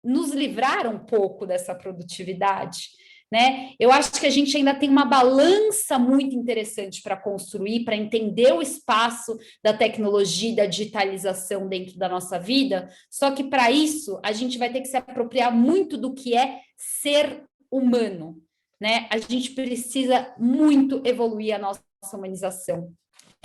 nos livrar um pouco dessa produtividade, né? Eu acho que a gente ainda tem uma balança muito interessante para construir, para entender o espaço da tecnologia e da digitalização dentro da nossa vida, só que para isso a gente vai ter que se apropriar muito do que é ser humano, né? A gente precisa muito evoluir a nossa humanização.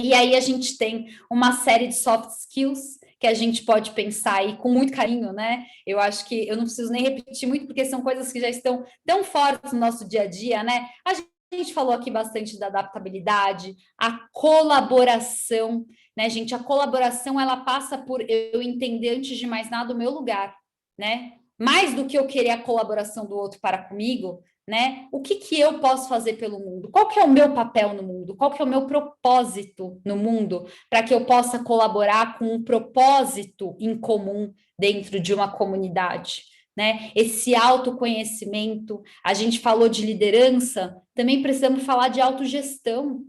E aí a gente tem uma série de soft skills que a gente pode pensar aí com muito carinho, né? Eu acho que eu não preciso nem repetir muito, porque são coisas que já estão tão fortes no nosso dia a dia, né? A gente falou aqui bastante da adaptabilidade, a colaboração, né, gente? A colaboração, ela passa por eu entender, antes de mais nada, o meu lugar, né? Mais do que eu querer a colaboração do outro para comigo, né? O que eu posso fazer pelo mundo? Qual que é o meu papel no mundo? Qual que é o meu propósito no mundo para que eu possa colaborar com um propósito em comum dentro de uma comunidade, né? Esse autoconhecimento, a gente falou de liderança, também precisamos falar de autogestão.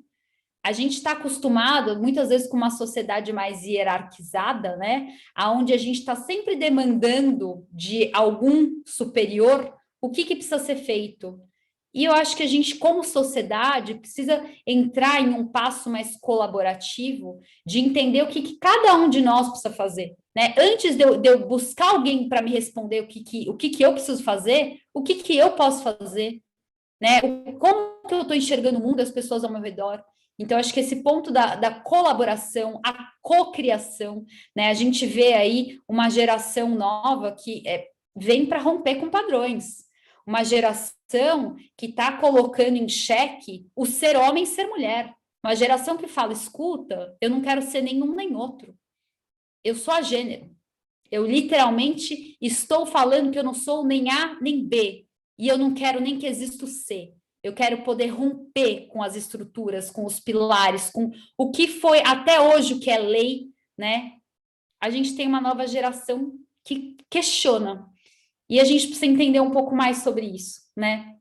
A gente está acostumado, muitas vezes, com uma sociedade mais hierarquizada, né? Onde a gente está sempre demandando de algum superior o que precisa ser feito. E eu acho que a gente, como sociedade, precisa entrar em um passo mais colaborativo, de entender o que cada um de nós precisa fazer, né? Antes de eu buscar alguém para me responder o que eu preciso fazer, o que eu posso fazer, né? Como que eu estou enxergando o mundo, as pessoas ao meu redor. Então, acho que esse ponto da colaboração, a cocriação, né? A gente vê aí uma geração nova que vem para romper com padrões. Uma geração que está colocando em xeque o ser homem e ser mulher. Uma geração que fala, escuta, eu não quero ser nenhum nem outro. Eu sou a gênero. Eu literalmente estou falando que eu não sou nem A nem B. E eu não quero nem que exista o C. Eu quero poder romper com as estruturas, com os pilares, com o que foi até hoje o que é lei, né? A gente tem uma nova geração que questiona. E a gente precisa entender um pouco mais sobre isso, né?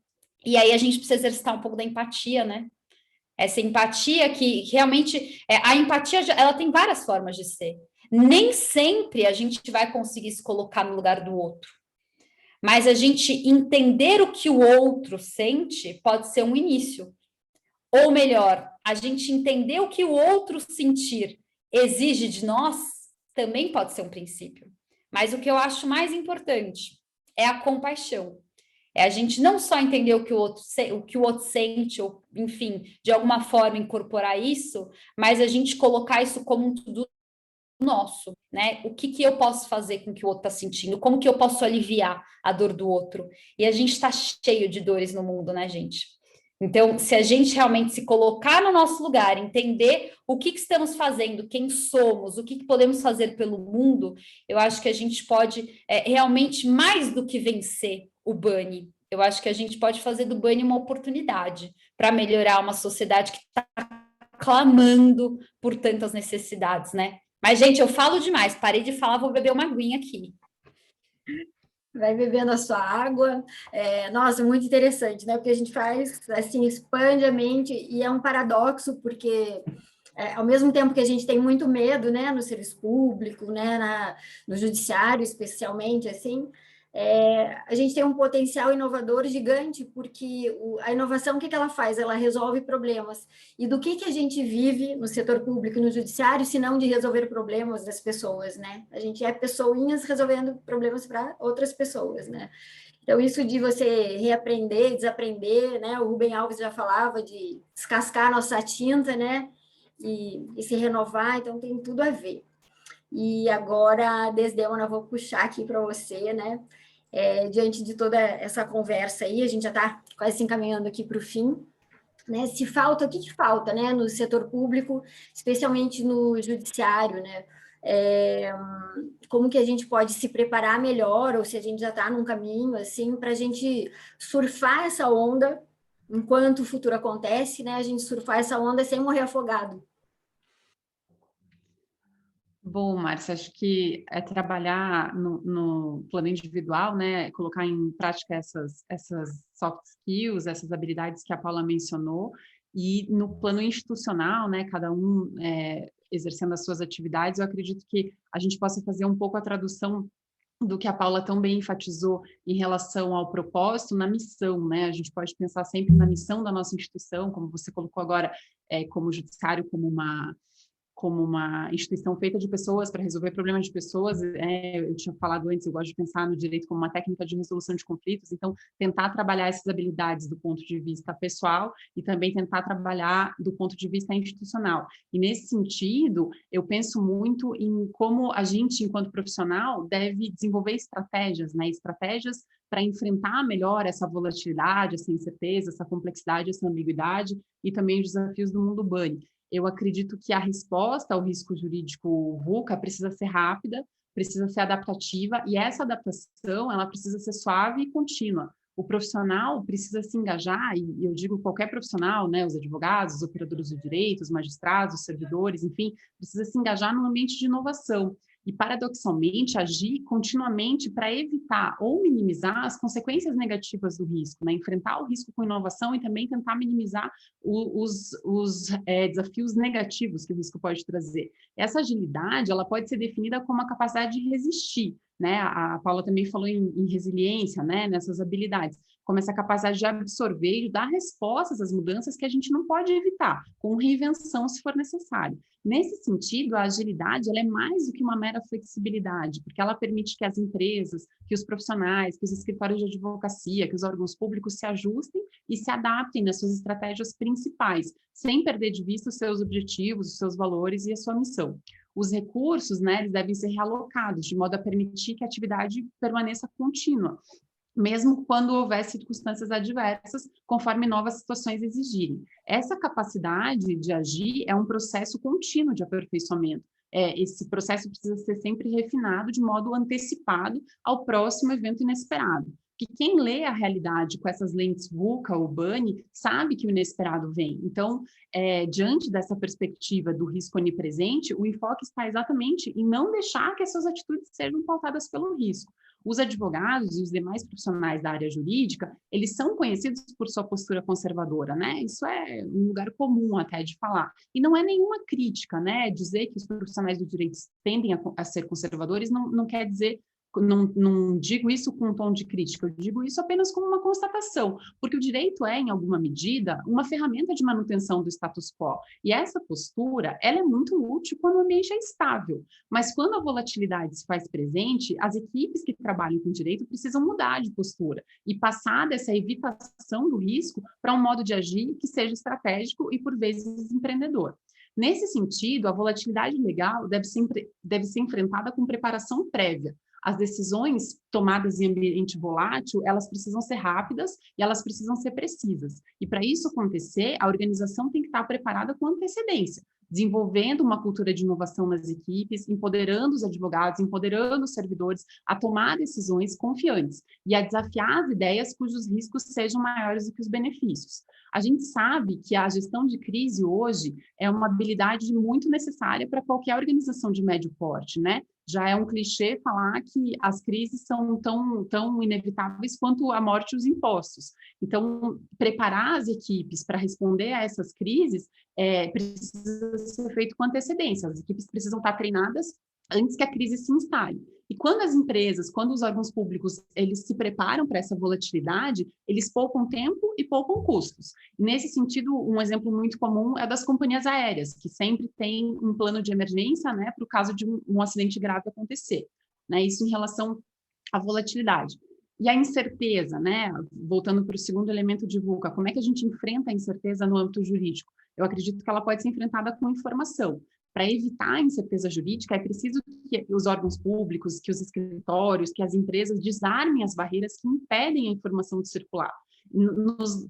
E aí a gente precisa exercitar um pouco da empatia, né? Essa empatia que realmente... a empatia, ela tem várias formas de ser. Nem sempre a gente vai conseguir se colocar no lugar do outro. Mas a gente entender o que o outro sente pode ser um início. Ou melhor, a gente entender o que o outro sentir exige de nós também pode ser um princípio. Mas o que eu acho mais importante é a compaixão. É a gente não só entender o que o outro sente, ou, enfim, de alguma forma incorporar isso, mas a gente colocar isso como um tudo nosso, né? O que eu posso fazer com o que o outro está sentindo? Como que eu posso aliviar a dor do outro? E a gente está cheio de dores no mundo, né, gente? Então, se a gente realmente se colocar no nosso lugar, entender o que estamos fazendo, quem somos, o que podemos fazer pelo mundo, eu acho que a gente pode realmente, mais do que vencer o Bunny, eu acho que a gente pode fazer do Bunny uma oportunidade para melhorar uma sociedade que está clamando por tantas necessidades, né? Mas, gente, eu falo demais. Parei de falar, vou beber uma aguinha aqui. Vai bebendo a sua água. Nossa, muito interessante, né? Porque a gente faz, assim, expande a mente e é um paradoxo, porque ao mesmo tempo que a gente tem muito medo, né, no serviço público, né, no judiciário, especialmente, assim, a gente tem um potencial inovador gigante, porque a inovação, o que ela faz? Ela resolve problemas. E do que a gente vive no setor público e no judiciário, se não de resolver problemas das pessoas, né? A gente é pessoinhas resolvendo problemas para outras pessoas, né? Então, isso de você reaprender, desaprender, né? O Rubem Alves já falava de descascar a nossa tinta, né? E se renovar, então tem tudo a ver. E agora, Desdemona, vou puxar aqui para você, né? Diante de toda essa conversa aí, a gente já está quase se encaminhando aqui para o fim, né? Se falta, o que falta, né? No setor público, especialmente no judiciário, né? Como que a gente pode se preparar melhor, ou se a gente já está num caminho, assim, para a gente surfar essa onda enquanto o futuro acontece, né? A gente surfar essa onda sem morrer afogado. Bom, Márcia, acho que é trabalhar no plano individual, né? Colocar em prática essas soft skills, essas habilidades que a Paula mencionou, e no plano institucional, né? Cada um exercendo as suas atividades, eu acredito que a gente possa fazer um pouco a tradução do que a Paula também enfatizou em relação ao propósito na missão, né? A gente pode pensar sempre na missão da nossa instituição, como você colocou agora, como judiciário, como uma instituição feita de pessoas para resolver problemas de pessoas. Eu tinha falado antes, eu gosto de pensar no direito como uma técnica de resolução de conflitos, então tentar trabalhar essas habilidades do ponto de vista pessoal e também tentar trabalhar do ponto de vista institucional. E nesse sentido, eu penso muito em como a gente, enquanto profissional, deve desenvolver estratégias, né? Estratégias para enfrentar melhor essa volatilidade, essa incerteza, essa complexidade, essa ambiguidade e também os desafios do mundo urbano. Eu acredito que a resposta ao risco jurídico VUCA precisa ser rápida, precisa ser adaptativa, e essa adaptação ela precisa ser suave e contínua. O profissional precisa se engajar, e eu digo qualquer profissional, né, os advogados, os operadores de direito, os magistrados, os servidores, enfim, precisa se engajar num ambiente de inovação. E, paradoxalmente, agir continuamente para evitar ou minimizar as consequências negativas do risco, né? Enfrentar o risco com inovação e também tentar minimizar os desafios negativos que o risco pode trazer. Essa agilidade, ela pode ser definida como a capacidade de resistir, né? A Paula também falou em resiliência, né? Nessas habilidades, como essa capacidade de absorver e de dar respostas às mudanças que a gente não pode evitar, com reinvenção se for necessário. Nesse sentido, a agilidade ela é mais do que uma mera flexibilidade, porque ela permite que as empresas, que os profissionais, que os escritórios de advocacia, que os órgãos públicos se ajustem e se adaptem nas suas estratégias principais, sem perder de vista os seus objetivos, os seus valores e a sua missão. Os recursos, né, eles devem ser realocados, de modo a permitir que a atividade permaneça contínua, mesmo quando houver circunstâncias adversas, conforme novas situações exigirem. Essa capacidade de agir é um processo contínuo de aperfeiçoamento. Esse processo precisa ser sempre refinado de modo antecipado ao próximo evento inesperado. Que quem lê a realidade com essas lentes VUCA ou BANI sabe que o inesperado vem. Então, diante dessa perspectiva do risco onipresente, o enfoque está exatamente em não deixar que essas atitudes sejam pautadas pelo risco. Os advogados e os demais profissionais da área jurídica, eles são conhecidos por sua postura conservadora, né? Isso é um lugar comum até de falar. E não é nenhuma crítica, né? Dizer que os profissionais do direito tendem a ser conservadores não quer dizer... Não digo isso com um tom de crítica, eu digo isso apenas como uma constatação, porque o direito é, em alguma medida, uma ferramenta de manutenção do status quo, e essa postura, ela é muito útil quando o ambiente é estável, mas quando a volatilidade se faz presente, as equipes que trabalham com direito precisam mudar de postura e passar dessa evitação do risco para um modo de agir que seja estratégico e, por vezes, empreendedor. Nesse sentido, a volatilidade legal deve ser enfrentada com preparação prévia. As decisões tomadas em ambiente volátil, elas precisam ser rápidas e elas precisam ser precisas. E para isso acontecer, a organização tem que estar preparada com antecedência, desenvolvendo uma cultura de inovação nas equipes, empoderando os advogados, empoderando os servidores a tomar decisões confiantes e a desafiar as ideias cujos riscos sejam maiores do que os benefícios. A gente sabe que a gestão de crise hoje é uma habilidade muito necessária para qualquer organização de médio porte, né? Já é um clichê falar que as crises são tão inevitáveis quanto a morte e os impostos. Então, preparar as equipes para responder a essas crises precisa ser feito com antecedência. As equipes precisam estar treinadas antes que a crise se instale. E quando as empresas, quando os órgãos públicos, eles se preparam para essa volatilidade, eles poupam tempo e poupam custos. Nesse sentido, um exemplo muito comum é das companhias aéreas, que sempre tem um plano de emergência, né, para o caso de um acidente grave acontecer, né, isso em relação à volatilidade. E a incerteza, né, voltando para o segundo elemento de VUCA, como é que a gente enfrenta a incerteza no âmbito jurídico? Eu acredito que ela pode ser enfrentada com informação. para evitar a incerteza jurídica, é preciso que os órgãos públicos, que os escritórios, que as empresas desarmem as barreiras que impedem a informação de circular.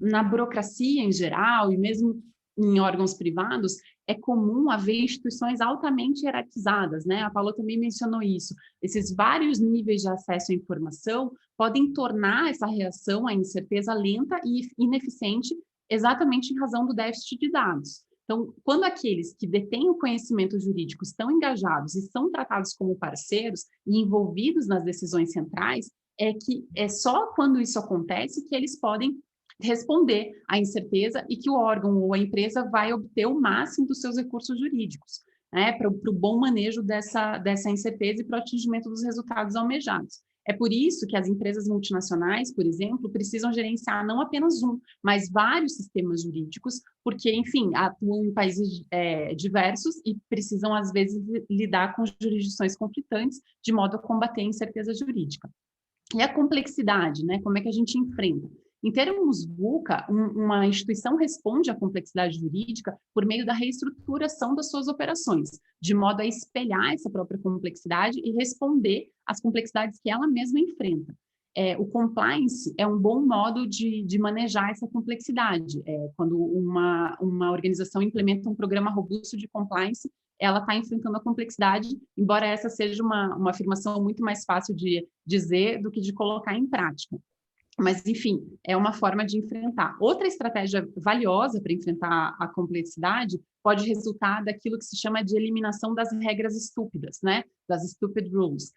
Na burocracia em geral, e mesmo em órgãos privados, é comum haver instituições altamente hierarquizadas, né? A Paula também mencionou isso. Esses vários níveis de acesso à informação podem tornar essa reação à incerteza lenta e ineficiente, exatamente em razão do déficit de dados. Então, quando aqueles que detêm o conhecimento jurídico estão engajados e são tratados como parceiros e envolvidos nas decisões centrais, é só quando isso acontece que eles podem responder à incerteza e que o órgão ou a empresa vai obter o máximo dos seus recursos jurídicos, né, para o bom manejo dessa incerteza e para o atingimento dos resultados almejados. É por isso que as empresas multinacionais, por exemplo, precisam gerenciar não apenas um, mas vários sistemas jurídicos, porque, enfim, atuam em países diversos e precisam, às vezes, lidar com jurisdições conflitantes, de modo a combater a incerteza jurídica. E a complexidade, né? Como é que a gente enfrenta? Em termos VUCA, uma instituição responde à complexidade jurídica por meio da reestruturação das suas operações, de modo a espelhar essa própria complexidade e responder às complexidades que ela mesma enfrenta. O compliance é um bom modo de manejar essa complexidade. Quando uma organização implementa um programa robusto de compliance, ela está enfrentando a complexidade, embora essa seja uma afirmação muito mais fácil de dizer do que de colocar em prática. Mas, enfim, é uma forma de enfrentar. Outra estratégia valiosa para enfrentar a complexidade pode resultar daquilo que se chama de eliminação das regras estúpidas, né? Das stupid rules.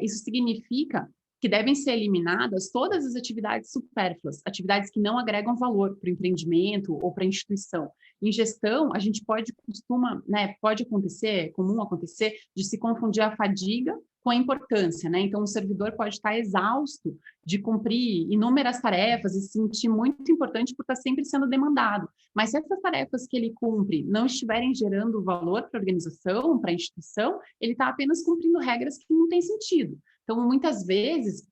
Isso significa que devem ser eliminadas todas as atividades supérfluas, atividades que não agregam valor para o empreendimento ou para a instituição. Em gestão, a gente pode acontecer, é comum acontecer, de se confundir a fadiga com a importância, né? Então, o servidor pode estar exausto de cumprir inúmeras tarefas e se sentir muito importante por estar sempre sendo demandado. Mas se essas tarefas que ele cumpre não estiverem gerando valor para a organização, para a instituição, ele está apenas cumprindo regras que não têm sentido. Então, muitas vezes,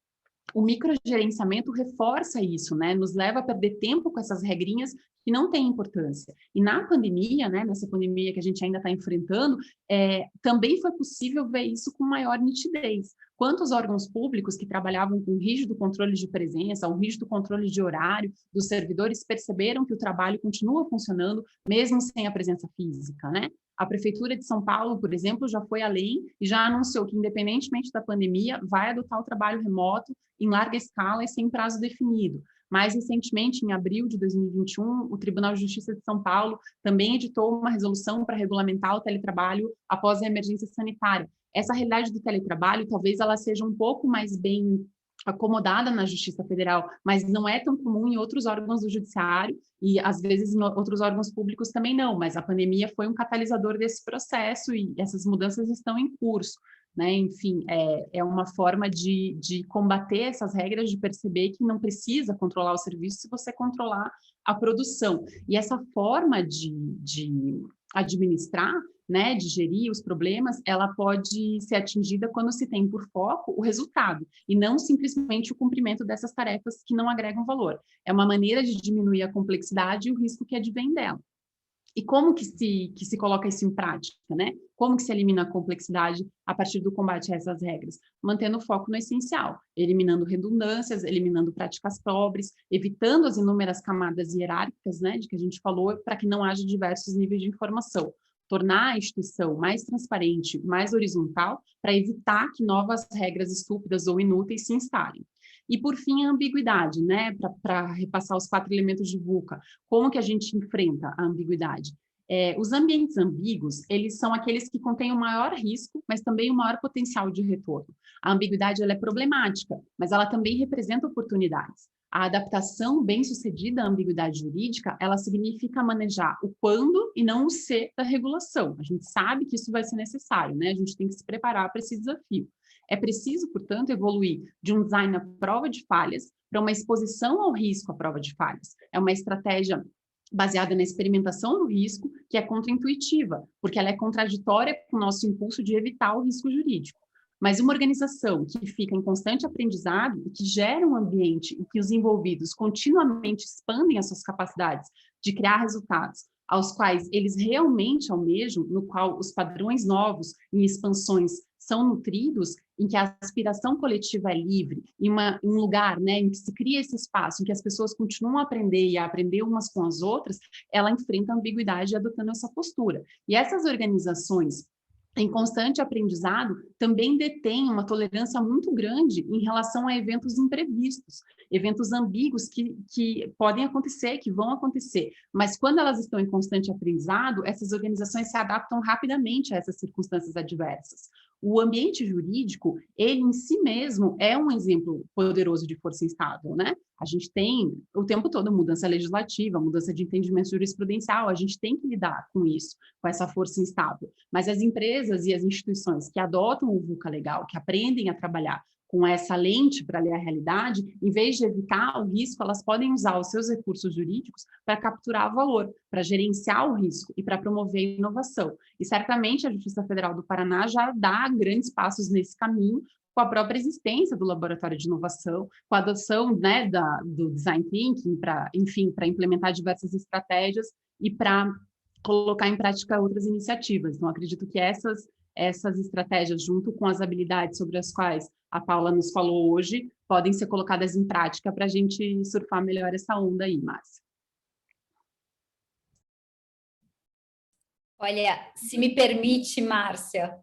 o microgerenciamento reforça isso, né? Nos leva a perder tempo com essas regrinhas que não têm importância. E na pandemia, né, nessa pandemia que a gente ainda está enfrentando, também foi possível ver isso com maior nitidez. Quantos órgãos públicos que trabalhavam com rígido controle de presença, um rígido controle de horário dos servidores perceberam que o trabalho continua funcionando mesmo sem a presença física, né? A Prefeitura de São Paulo, por exemplo, já foi além e já anunciou que, independentemente da pandemia, vai adotar o trabalho remoto em larga escala e sem prazo definido. Mais recentemente, em abril de 2021, o Tribunal de Justiça de São Paulo também editou uma resolução para regulamentar o teletrabalho após a emergência sanitária. Essa realidade do teletrabalho, talvez ela seja um pouco mais bem acomodada na Justiça Federal, mas não é tão comum em outros órgãos do Judiciário e, às vezes, em outros órgãos públicos também não, mas a pandemia foi um catalisador desse processo e essas mudanças estão em curso, né? Enfim, é uma forma de combater essas regras, de perceber que não precisa controlar o serviço se você controlar a produção. E essa forma de administrar, né, de gerir os problemas, ela pode ser atingida quando se tem por foco o resultado, e não simplesmente o cumprimento dessas tarefas que não agregam valor. É uma maneira de diminuir a complexidade e o risco que advém dela. E como que se coloca isso em prática, né? Como que se elimina a complexidade a partir do combate a essas regras? Mantendo o foco no essencial, eliminando redundâncias, eliminando práticas pobres, evitando as inúmeras camadas hierárquicas, né, de que a gente falou, para que não haja diversos níveis de informação. Tornar a instituição mais transparente, mais horizontal, para evitar que novas regras estúpidas ou inúteis se instalem. E, por fim, a ambiguidade, né, para repassar os 4 elementos de VUCA. Como que a gente enfrenta a ambiguidade? Os ambientes ambíguos, eles são aqueles que contêm o maior risco, mas também o maior potencial de retorno. A ambiguidade ela é problemática, mas ela também representa oportunidades. A adaptação bem-sucedida à ambiguidade jurídica, ela significa manejar o quando e não o se da regulação. A gente sabe que isso vai ser necessário, né? A gente tem que se preparar para esse desafio. É preciso, portanto, evoluir de um design à prova de falhas para uma exposição ao risco à prova de falhas. É uma estratégia baseada na experimentação do risco, que é contraintuitiva, porque ela é contraditória com o nosso impulso de evitar o risco jurídico. Mas uma organização que fica em constante aprendizado e que gera um ambiente em que os envolvidos continuamente expandem as suas capacidades de criar resultados, aos quais eles realmente almejam, no qual os padrões novos em expansões são nutridos, em que a aspiração coletiva é livre, em um lugar, né, em que se cria esse espaço, em que as pessoas continuam a aprender e a aprender umas com as outras, ela enfrenta a ambiguidade adotando essa postura. E essas organizações em constante aprendizado, também detém uma tolerância muito grande em relação a eventos imprevistos, eventos ambíguos que podem acontecer, que vão acontecer. Mas quando elas estão em constante aprendizado, essas organizações se adaptam rapidamente a essas circunstâncias adversas. O ambiente jurídico, ele em si mesmo é um exemplo poderoso de força instável, né? A gente tem o tempo todo mudança legislativa, mudança de entendimento jurisprudencial, a gente tem que lidar com isso, com essa força instável. Mas as empresas e as instituições que adotam o VUCA legal, que aprendem a trabalhar com essa lente para ler a realidade, em vez de evitar o risco, elas podem usar os seus recursos jurídicos para capturar valor, para gerenciar o risco e para promover a inovação. E certamente a Justiça Federal do Paraná já dá grandes passos nesse caminho, com a própria existência do Laboratório de Inovação, com a adoção, né, do Design Thinking, para implementar diversas estratégias e para colocar em prática outras iniciativas. Então, acredito que essas estratégias, junto com as habilidades sobre as quais a Paula nos falou hoje, podem ser colocadas em prática para a gente surfar melhor essa onda aí, Márcia. Olha, se me permite, Márcia,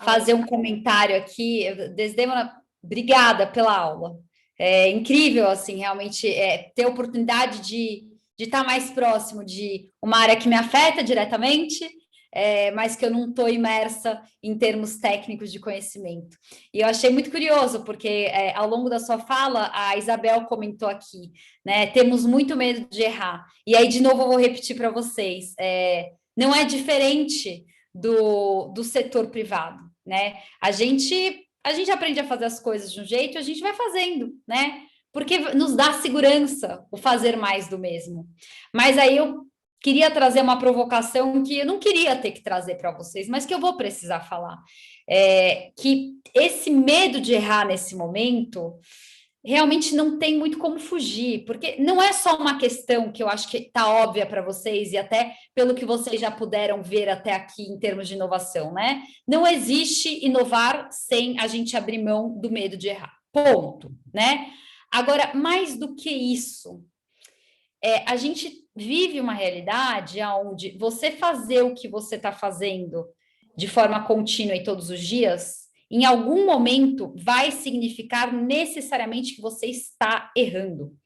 fazer um comentário aqui. Desdemona, obrigada pela aula. É incrível, assim, realmente, ter a oportunidade de estar mais próximo de uma área que me afeta diretamente, mas que eu não estou imersa em termos técnicos de conhecimento. E eu achei muito curioso, porque ao longo da sua fala, a Isabel comentou aqui, né, temos muito medo de errar. E aí, de novo, eu vou repetir para vocês, não é diferente do setor privado, né? A gente aprende a fazer as coisas de um jeito e a gente vai fazendo, né? Porque nos dá segurança o fazer mais do mesmo. Mas aí eu queria trazer uma provocação que eu não queria ter que trazer para vocês, mas que eu vou precisar falar. Que esse medo de errar nesse momento realmente não tem muito como fugir, porque não é só uma questão que eu acho que está óbvia para vocês, e até pelo que vocês já puderam ver até aqui em termos de inovação, né? Não existe inovar sem a gente abrir mão do medo de errar, ponto, né? Agora, mais do que isso, a gente vive uma realidade onde você fazer o que você está fazendo de forma contínua e todos os dias, em algum momento vai significar necessariamente que você está errando.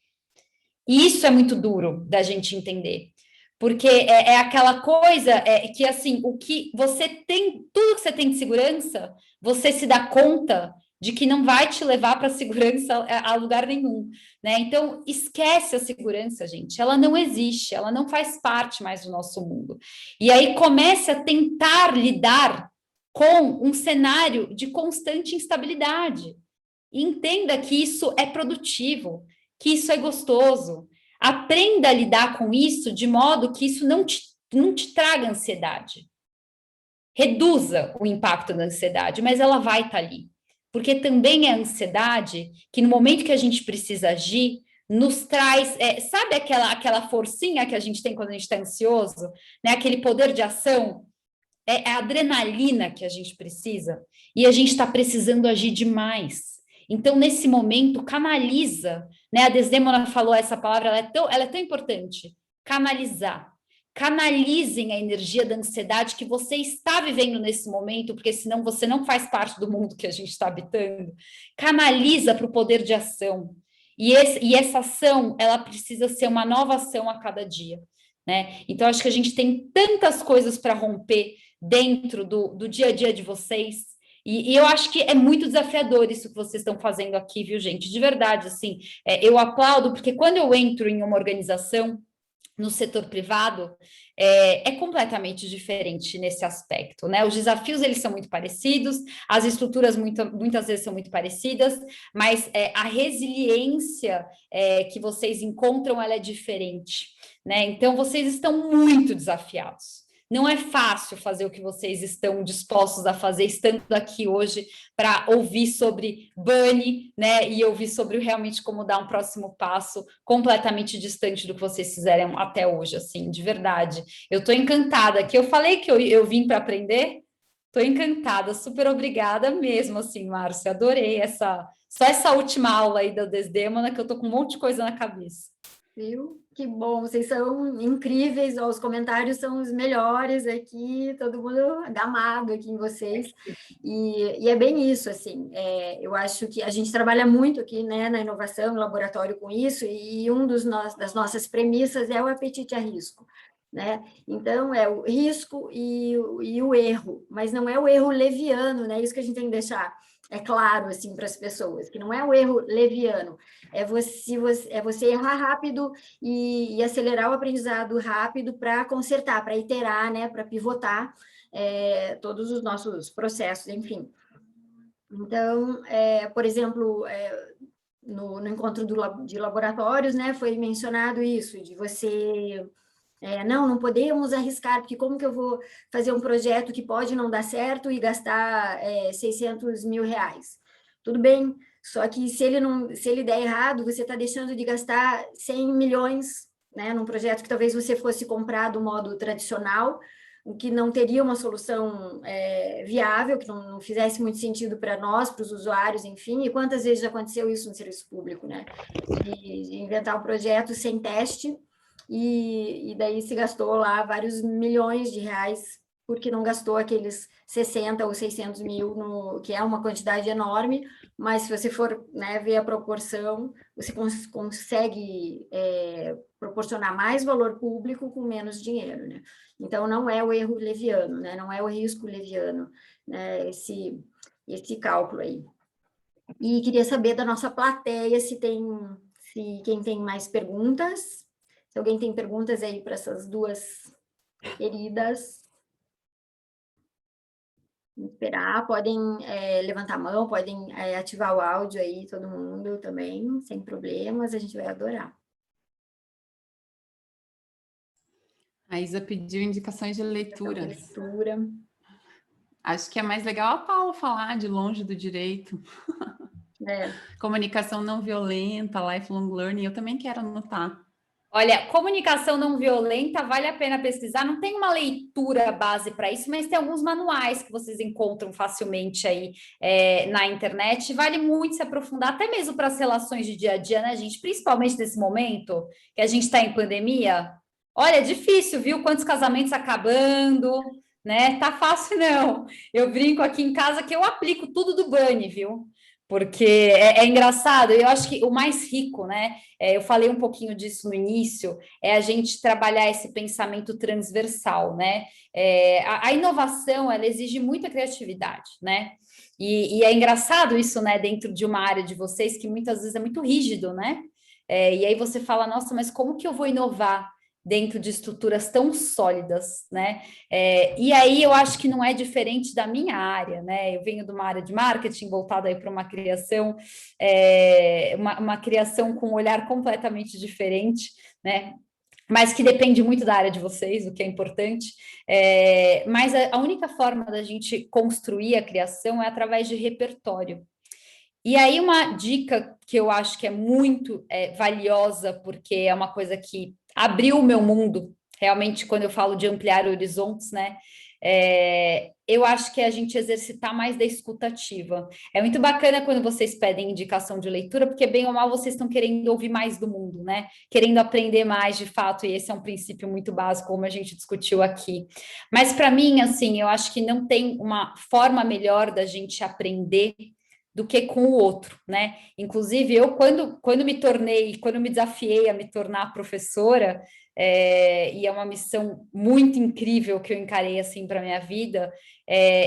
E isso é muito duro da gente entender, porque é aquela coisa que, assim, o que você tem, tudo que você tem de segurança, você se dá conta de que não vai te levar para segurança a lugar nenhum, né? Então, esquece a segurança, gente. Ela não existe, ela não faz parte mais do nosso mundo. E aí comece a tentar lidar com um cenário de constante instabilidade. E entenda que isso é produtivo, que isso é gostoso. Aprenda a lidar com isso de modo que isso não te traga ansiedade. Reduza o impacto da ansiedade, mas ela vai estar ali. Porque também é a ansiedade que, no momento que a gente precisa agir, nos traz, sabe aquela forcinha que a gente tem quando a gente está ansioso, né? Aquele poder de ação, é a adrenalina que a gente precisa, e a gente está precisando agir demais. Então, nesse momento, canaliza, né? A Desdemona falou essa palavra, ela é tão importante, canalizar. Canalizem a energia da ansiedade que você está vivendo nesse momento, porque senão você não faz parte do mundo que a gente está habitando. Canaliza para o poder de ação. E essa ação, ela precisa ser uma nova ação a cada dia, né? Então, acho que a gente tem tantas coisas para romper dentro do dia a dia de vocês. E eu acho que é muito desafiador isso que vocês estão fazendo aqui, viu, gente? De verdade, assim, eu aplaudo, porque quando eu entro em uma organização, no setor privado, é completamente diferente nesse aspecto, né? Os desafios, eles são muito parecidos, as estruturas muitas vezes são muito parecidas, mas a resiliência que vocês encontram, ela é diferente, né? Então, vocês estão muito desafiados, Não é fácil fazer o que vocês estão dispostos a fazer, estando aqui hoje para ouvir sobre Bunny, né? E ouvir sobre realmente como dar um próximo passo completamente distante do que vocês fizeram até hoje, assim, de verdade. Eu estou encantada, que eu falei que eu vim para aprender, estou encantada, super obrigada mesmo, assim, Márcia, adorei só essa última aula aí da Desdemona, que eu estou com um monte de coisa na cabeça. Viu? Que bom, vocês são incríveis, ó, os comentários são os melhores aqui, todo mundo gamado aqui em vocês, e é bem isso, assim, eu acho que a gente trabalha muito aqui, né, na inovação, no laboratório com isso, e das nossas premissas é o apetite a risco, né, então é o risco e o erro, mas não é o erro leviano, né, isso que a gente tem que deixar claro, assim, para as pessoas, que não é o erro leviano, é você errar rápido e acelerar o aprendizado rápido para consertar, para iterar, né, para pivotar todos os nossos processos, enfim. Então, por exemplo, no encontro de laboratórios, né, foi mencionado isso, de você... não podemos arriscar, porque como que eu vou fazer um projeto que pode não dar certo e gastar 600 mil reais? Tudo bem, só que se ele der errado, você está deixando de gastar 100 milhões, né, num projeto que talvez você fosse comprar do modo tradicional, o que não teria uma solução viável, que não fizesse muito sentido para nós, para os usuários, enfim, e quantas vezes já aconteceu isso no serviço público, né? De inventar um projeto sem teste, e daí se gastou lá vários milhões de reais, porque não gastou aqueles 60 ou 600 mil, que é uma quantidade enorme, mas se você for, né, ver a proporção, você consegue proporcionar mais valor público com menos dinheiro, né? Então, não é o erro leviano, né? Não é o risco leviano, né? Esse cálculo aí. E queria saber da nossa plateia se quem tem mais perguntas. Se alguém tem perguntas aí para essas duas queridas, esperar, podem levantar a mão, podem ativar o áudio aí, todo mundo também, sem problemas, a gente vai adorar. A Isa pediu indicações de leitura. Leitura. Acho que é mais legal a Paula falar de longe do direito. Comunicação não violenta, lifelong learning, eu também quero anotar. Olha, comunicação não violenta, vale a pena pesquisar. Não tem uma leitura base para isso, mas tem alguns manuais que vocês encontram facilmente aí na internet. Vale muito se aprofundar, até mesmo para as relações de dia a dia, né, gente? Principalmente nesse momento que a gente está em pandemia. Olha, é difícil, viu? Quantos casamentos acabando, né? Tá fácil, não. Eu brinco aqui em casa que eu aplico tudo do Bunny, viu? Porque é engraçado, eu acho que o mais rico, né? Eu falei um pouquinho disso no início, é a gente trabalhar esse pensamento transversal, né? A inovação, ela exige muita criatividade, né? E é engraçado isso, né? Dentro de uma área de vocês que muitas vezes é muito rígido, né? E aí você fala, nossa, mas como que eu vou inovar dentro de estruturas tão sólidas, né? E aí eu acho que não é diferente da minha área, né? Eu venho de uma área de marketing voltada aí para uma criação, uma criação com um olhar completamente diferente, né? Mas que depende muito da área de vocês, o que é importante. Mas a única forma da gente construir a criação é através de repertório. E aí uma dica que eu acho que é muito valiosa, porque é uma coisa que abriu o meu mundo, realmente, quando eu falo de ampliar horizontes, né? Eu acho que é a gente exercitar mais da escutativa. É muito bacana quando vocês pedem indicação de leitura, porque bem ou mal vocês estão querendo ouvir mais do mundo, né? Querendo aprender mais de fato, e esse é um princípio muito básico, como a gente discutiu aqui. Mas para mim, assim, eu acho que não tem uma forma melhor da gente aprender do que com o outro, né? Inclusive, eu, quando me desafiei a me tornar professora, e é uma missão muito incrível que eu encarei assim para minha vida,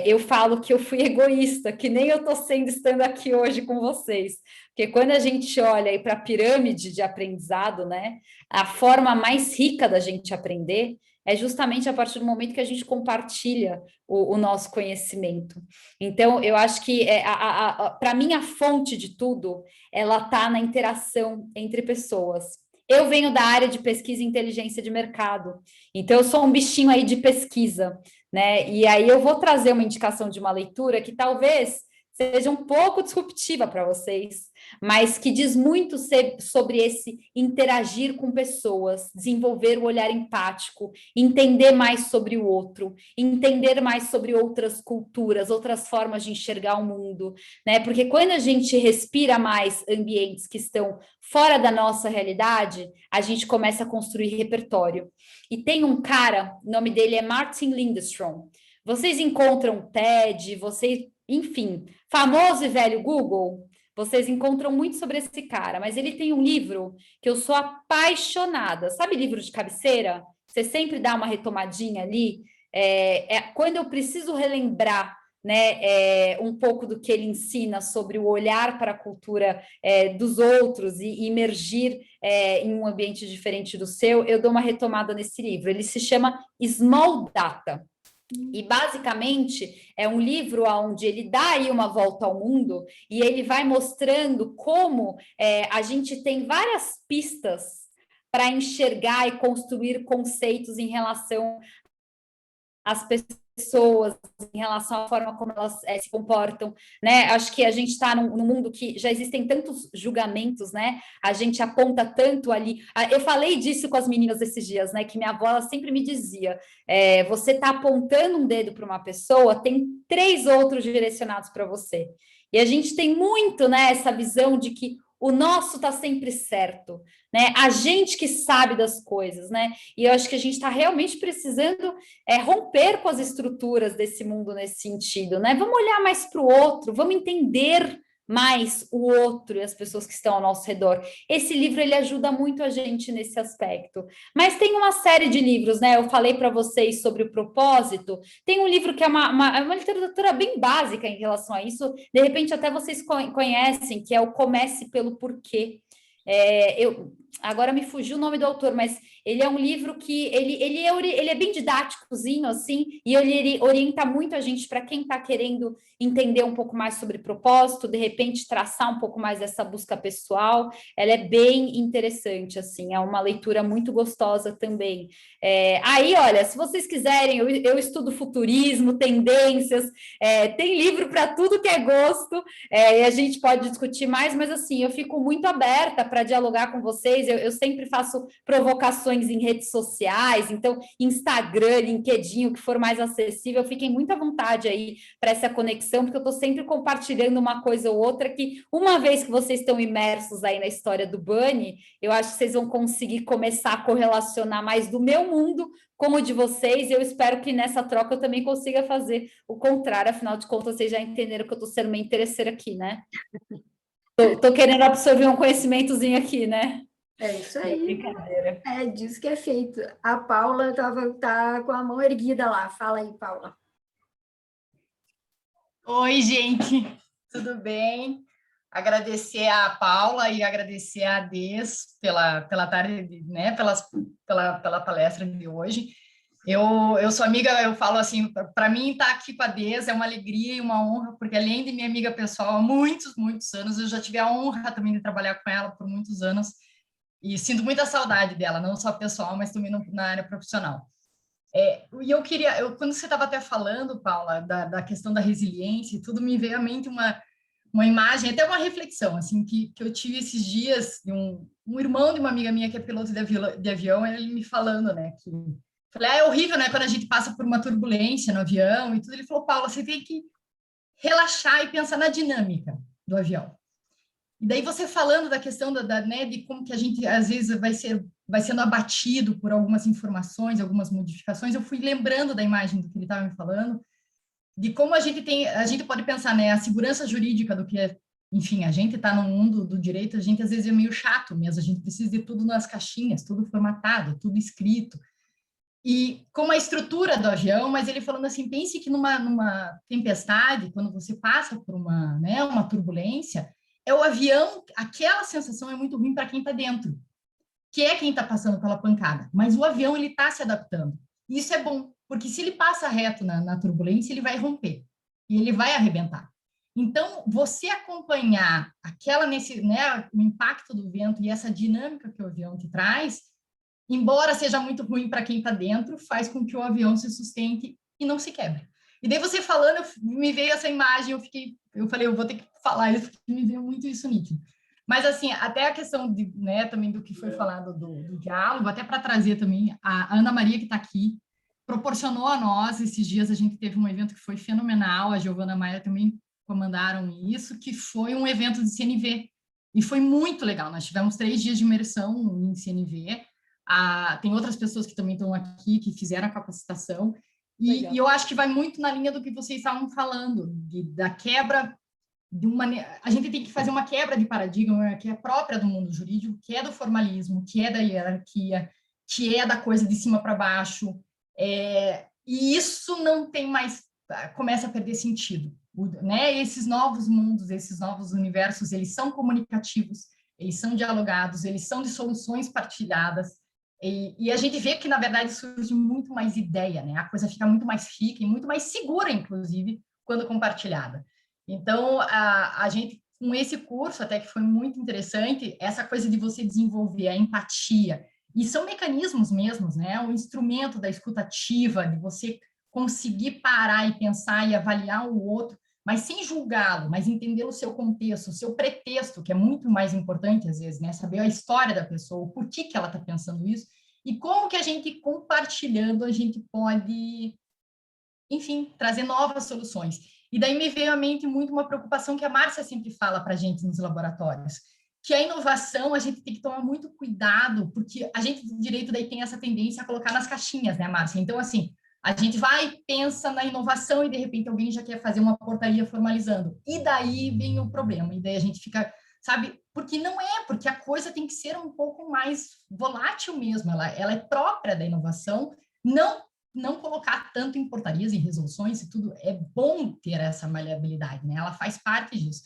eu falo que eu fui egoísta, que nem eu estou sendo estando aqui hoje com vocês. Porque quando a gente olha para a pirâmide de aprendizado, né, a forma mais rica da gente aprender é justamente a partir do momento que a gente compartilha o nosso conhecimento. Então, eu acho que, para mim, a fonte de tudo, ela está na interação entre pessoas. Eu venho da área de pesquisa e inteligência de mercado, então eu sou um bichinho aí de pesquisa, né? E aí eu vou trazer uma indicação de uma leitura que talvez seja um pouco disruptiva para vocês, mas que diz muito sobre esse interagir com pessoas, desenvolver o olhar empático, entender mais sobre o outro, entender mais sobre outras culturas, outras formas de enxergar o mundo, né? Porque quando a gente respira mais ambientes que estão fora da nossa realidade, a gente começa a construir repertório. E tem um cara, o nome dele é Martin Lindstrom. Vocês encontram TED, enfim, famoso e velho Google, vocês encontram muito sobre esse cara, mas ele tem um livro que eu sou apaixonada. Sabe livro de cabeceira? Você sempre dá uma retomadinha ali. Quando eu preciso relembrar, né, um pouco do que ele ensina sobre o olhar para a cultura dos outros e imergir em um ambiente diferente do seu, eu dou uma retomada nesse livro. Ele se chama Small Data. E, basicamente, é um livro onde ele dá aí uma volta ao mundo e ele vai mostrando como a gente tem várias pistas para enxergar e construir conceitos em relação às pessoas, em relação à forma como elas se comportam, né? Acho que a gente está num mundo que já existem tantos julgamentos, né? A gente aponta tanto ali. Eu falei disso com as meninas esses dias, né? Que minha avó ela sempre me dizia: você está apontando um dedo para uma pessoa, tem 3 outros direcionados para você. E a gente tem muito, né? Essa visão de que o nosso está sempre certo, né? A gente que sabe das coisas, né? E eu acho que a gente está realmente precisando romper com as estruturas desse mundo nesse sentido, né? Vamos olhar mais para o outro, vamos entender mais o outro e as pessoas que estão ao nosso redor. Esse livro, ele ajuda muito a gente nesse aspecto. Mas tem uma série de livros, né? Eu falei para vocês sobre o propósito. Tem um livro que é uma literatura bem básica em relação a isso. De repente, até vocês conhecem, que é o Comece pelo Porquê. Agora me fugiu o nome do autor, mas ele é um livro que ele é bem didáticozinho, assim, e ele orienta muito a gente para quem está querendo entender um pouco mais sobre propósito, de repente traçar um pouco mais dessa busca pessoal. Ela é bem interessante, assim, é uma leitura muito gostosa também. Aí, olha, se vocês quiserem, eu estudo futurismo, tendências, tem livro para tudo que é gosto, e a gente pode discutir mais, mas assim, eu fico muito aberta para dialogar com vocês. Eu sempre faço provocações em redes sociais, então Instagram, LinkedIn, o que for mais acessível, fiquem muito à vontade aí para essa conexão, porque eu estou sempre compartilhando uma coisa ou outra que, uma vez que vocês estão imersos aí na história do Bunny, eu acho que vocês vão conseguir começar a correlacionar mais do meu mundo como o de vocês, e eu espero que nessa troca eu também consiga fazer o contrário, afinal de contas, vocês já entenderam que eu estou sendo uma interesseira aqui, né? Tô querendo absorver um conhecimentozinho aqui, né? É isso aí. Brincadeira. É disso que é feito. A Paula tá com a mão erguida lá. Fala aí, Paula. Oi, gente. Tudo bem? Agradecer a Paula e agradecer a Des pela tarde, né? Pela palestra de hoje. Eu sou amiga, eu falo assim, para mim estar aqui com a Des é uma alegria e uma honra, porque além de minha amiga pessoal há muitos anos, eu já tive a honra também de trabalhar com ela por muitos anos. E sinto muita saudade dela, não só pessoal, mas também na área profissional. E eu queria, quando você estava até falando, Paula, da questão da resiliência e tudo, me veio à mente uma imagem, até uma reflexão, assim, que eu tive esses dias, de um irmão de uma amiga minha que é piloto de avião, ele me falando, né, que... Falei, é horrível, né, quando a gente passa por uma turbulência no avião e tudo. Ele falou, Paula, você tem que relaxar e pensar na dinâmica do avião. E daí você falando da questão né, de como que a gente, às vezes, vai sendo abatido por algumas informações, algumas modificações, eu fui lembrando da imagem do que ele estava me falando, de como a gente pode pensar, né, a segurança jurídica do que é, enfim, a gente está no mundo do direito, a gente às vezes é meio chato mesmo, a gente precisa de tudo nas caixinhas, tudo formatado, tudo escrito. E como a estrutura do avião, mas ele falando assim, pense que numa tempestade, quando você passa por uma turbulência, é o avião, aquela sensação é muito ruim para quem está dentro, que é quem está passando pela pancada, mas o avião ele está se adaptando. E isso é bom, porque se ele passa reto na turbulência, ele vai romper, e ele vai arrebentar. Então, você acompanhar o impacto do vento e essa dinâmica que o avião te traz, embora seja muito ruim para quem está dentro, faz com que o avião se sustente e não se quebre. E daí você falando, me veio essa imagem, eu falei, eu vou ter que falar isso, porque me veio muito isso nítido. Mas, assim, até a questão também do que foi falado do diálogo, até para trazer também, a Ana Maria, que está aqui, proporcionou a nós, esses dias a gente teve um evento que foi fenomenal, a Giovana Maia também comandaram isso, que foi um evento de CNV, e foi muito legal, nós tivemos 3 dias de imersão em CNV, tem outras pessoas que também estão aqui, que fizeram a capacitação, e eu acho que vai muito na linha do que vocês estavam falando, da quebra, a gente tem que fazer uma quebra de paradigma que é própria do mundo jurídico, que é do formalismo, que é da hierarquia, que é da coisa de cima para baixo, e isso não tem mais, começa a perder sentido, né? Esses novos mundos, esses novos universos, eles são comunicativos, eles são dialogados, eles são de soluções partilhadas, e a gente vê que, na verdade, surge muito mais ideia, né? A coisa fica muito mais rica e muito mais segura, inclusive, quando compartilhada. Então, a gente, com esse curso, até que foi muito interessante, essa coisa de você desenvolver a empatia, e são mecanismos mesmos, né? O instrumento da escuta ativa, de você conseguir parar e pensar e avaliar o outro, mas sem julgá-lo, mas entender o seu contexto, o seu pretexto, que é muito mais importante, às vezes, né? Saber a história da pessoa, o porquê que ela está pensando isso, e como que a gente, compartilhando, a gente pode, enfim, trazer novas soluções. E daí me veio à mente muito uma preocupação que a Márcia sempre fala para a gente nos laboratórios, que a inovação a gente tem que tomar muito cuidado, porque a gente de direito daí tem essa tendência a colocar nas caixinhas, né, Márcia? Então, assim, a gente vai, pensa na inovação e, de repente, alguém já quer fazer uma portaria formalizando. E daí vem o problema. E daí a gente fica, sabe? Porque não é, porque a coisa tem que ser um pouco mais volátil mesmo. Ela é própria da inovação. Não colocar tanto em portarias e resoluções e tudo. É bom ter essa maleabilidade, né? Ela faz parte disso.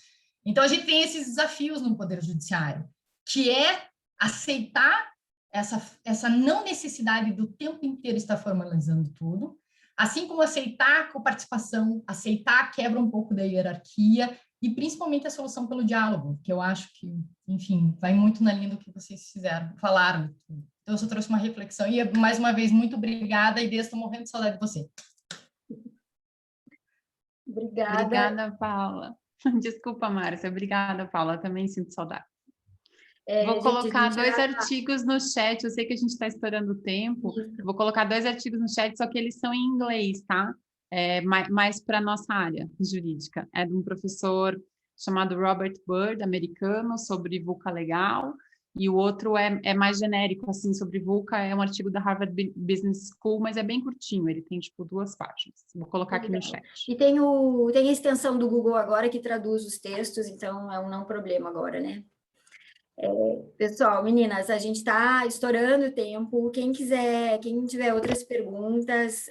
Então, a gente tem esses desafios no Poder Judiciário, que é aceitar essa não necessidade do tempo inteiro estar formalizando tudo, assim como aceitar a coparticipação, aceitar a quebra um pouco da hierarquia e principalmente a solução pelo diálogo, que eu acho que, enfim, vai muito na linha do que vocês falaram. Então, eu só trouxe uma reflexão e, mais uma vez, muito obrigada, e estou morrendo de saudade de você. Obrigada, Paula. Desculpa, Márcia. Obrigada, Paula. Também sinto saudade. Vou colocar 2 artigos no chat. Eu sei que a gente está estourando o tempo. Vou colocar 2 artigos no chat, só que eles são em inglês, tá? Mais para a nossa área jurídica. É de um professor chamado Robert Bird, americano, sobre VUCA legal. E o outro é mais genérico, assim, sobre VUCA. É um artigo da Harvard Business School, mas é bem curtinho. Ele tem, tipo, 2 páginas. Vou colocar aqui no chat. E tem a extensão do Google agora que traduz os textos, então é um não problema agora, né? Pessoal, meninas, a gente está estourando o tempo. Quem tiver outras perguntas,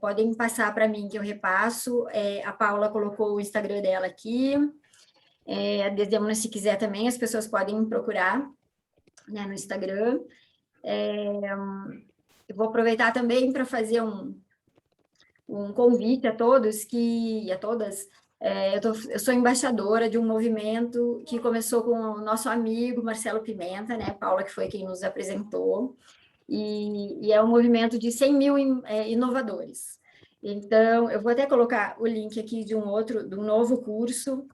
podem passar para mim que eu repasso. A Paula colocou o Instagram dela aqui. A Desdemona, se quiser também, as pessoas podem procurar, né, no Instagram. Eu vou aproveitar também para fazer um convite a todos e a todas. Eu sou embaixadora de um movimento que começou com o nosso amigo Marcelo Pimenta, né, Paula, que foi quem nos apresentou, e é um movimento de 100 mil inovadores. Então, eu vou até colocar o link aqui de um novo curso.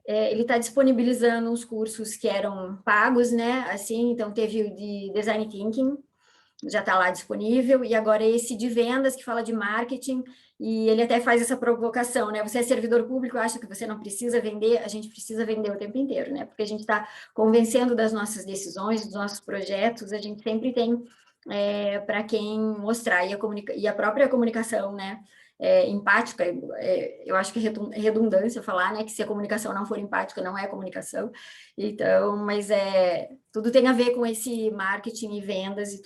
Ele está disponibilizando uns cursos que eram pagos, né, assim, então teve o de Design Thinking, já está lá disponível, e agora esse de vendas, que fala de marketing, e ele até faz essa provocação, né? Você é servidor público, acha que você não precisa vender, a gente precisa vender o tempo inteiro, né? Porque a gente está convencendo das nossas decisões, dos nossos projetos, a gente sempre tem para quem mostrar, e a própria comunicação, né? Empática, eu acho que é redundância falar, né, que se a comunicação não for empática, não é comunicação, então, mas tudo tem a ver com esse marketing e vendas e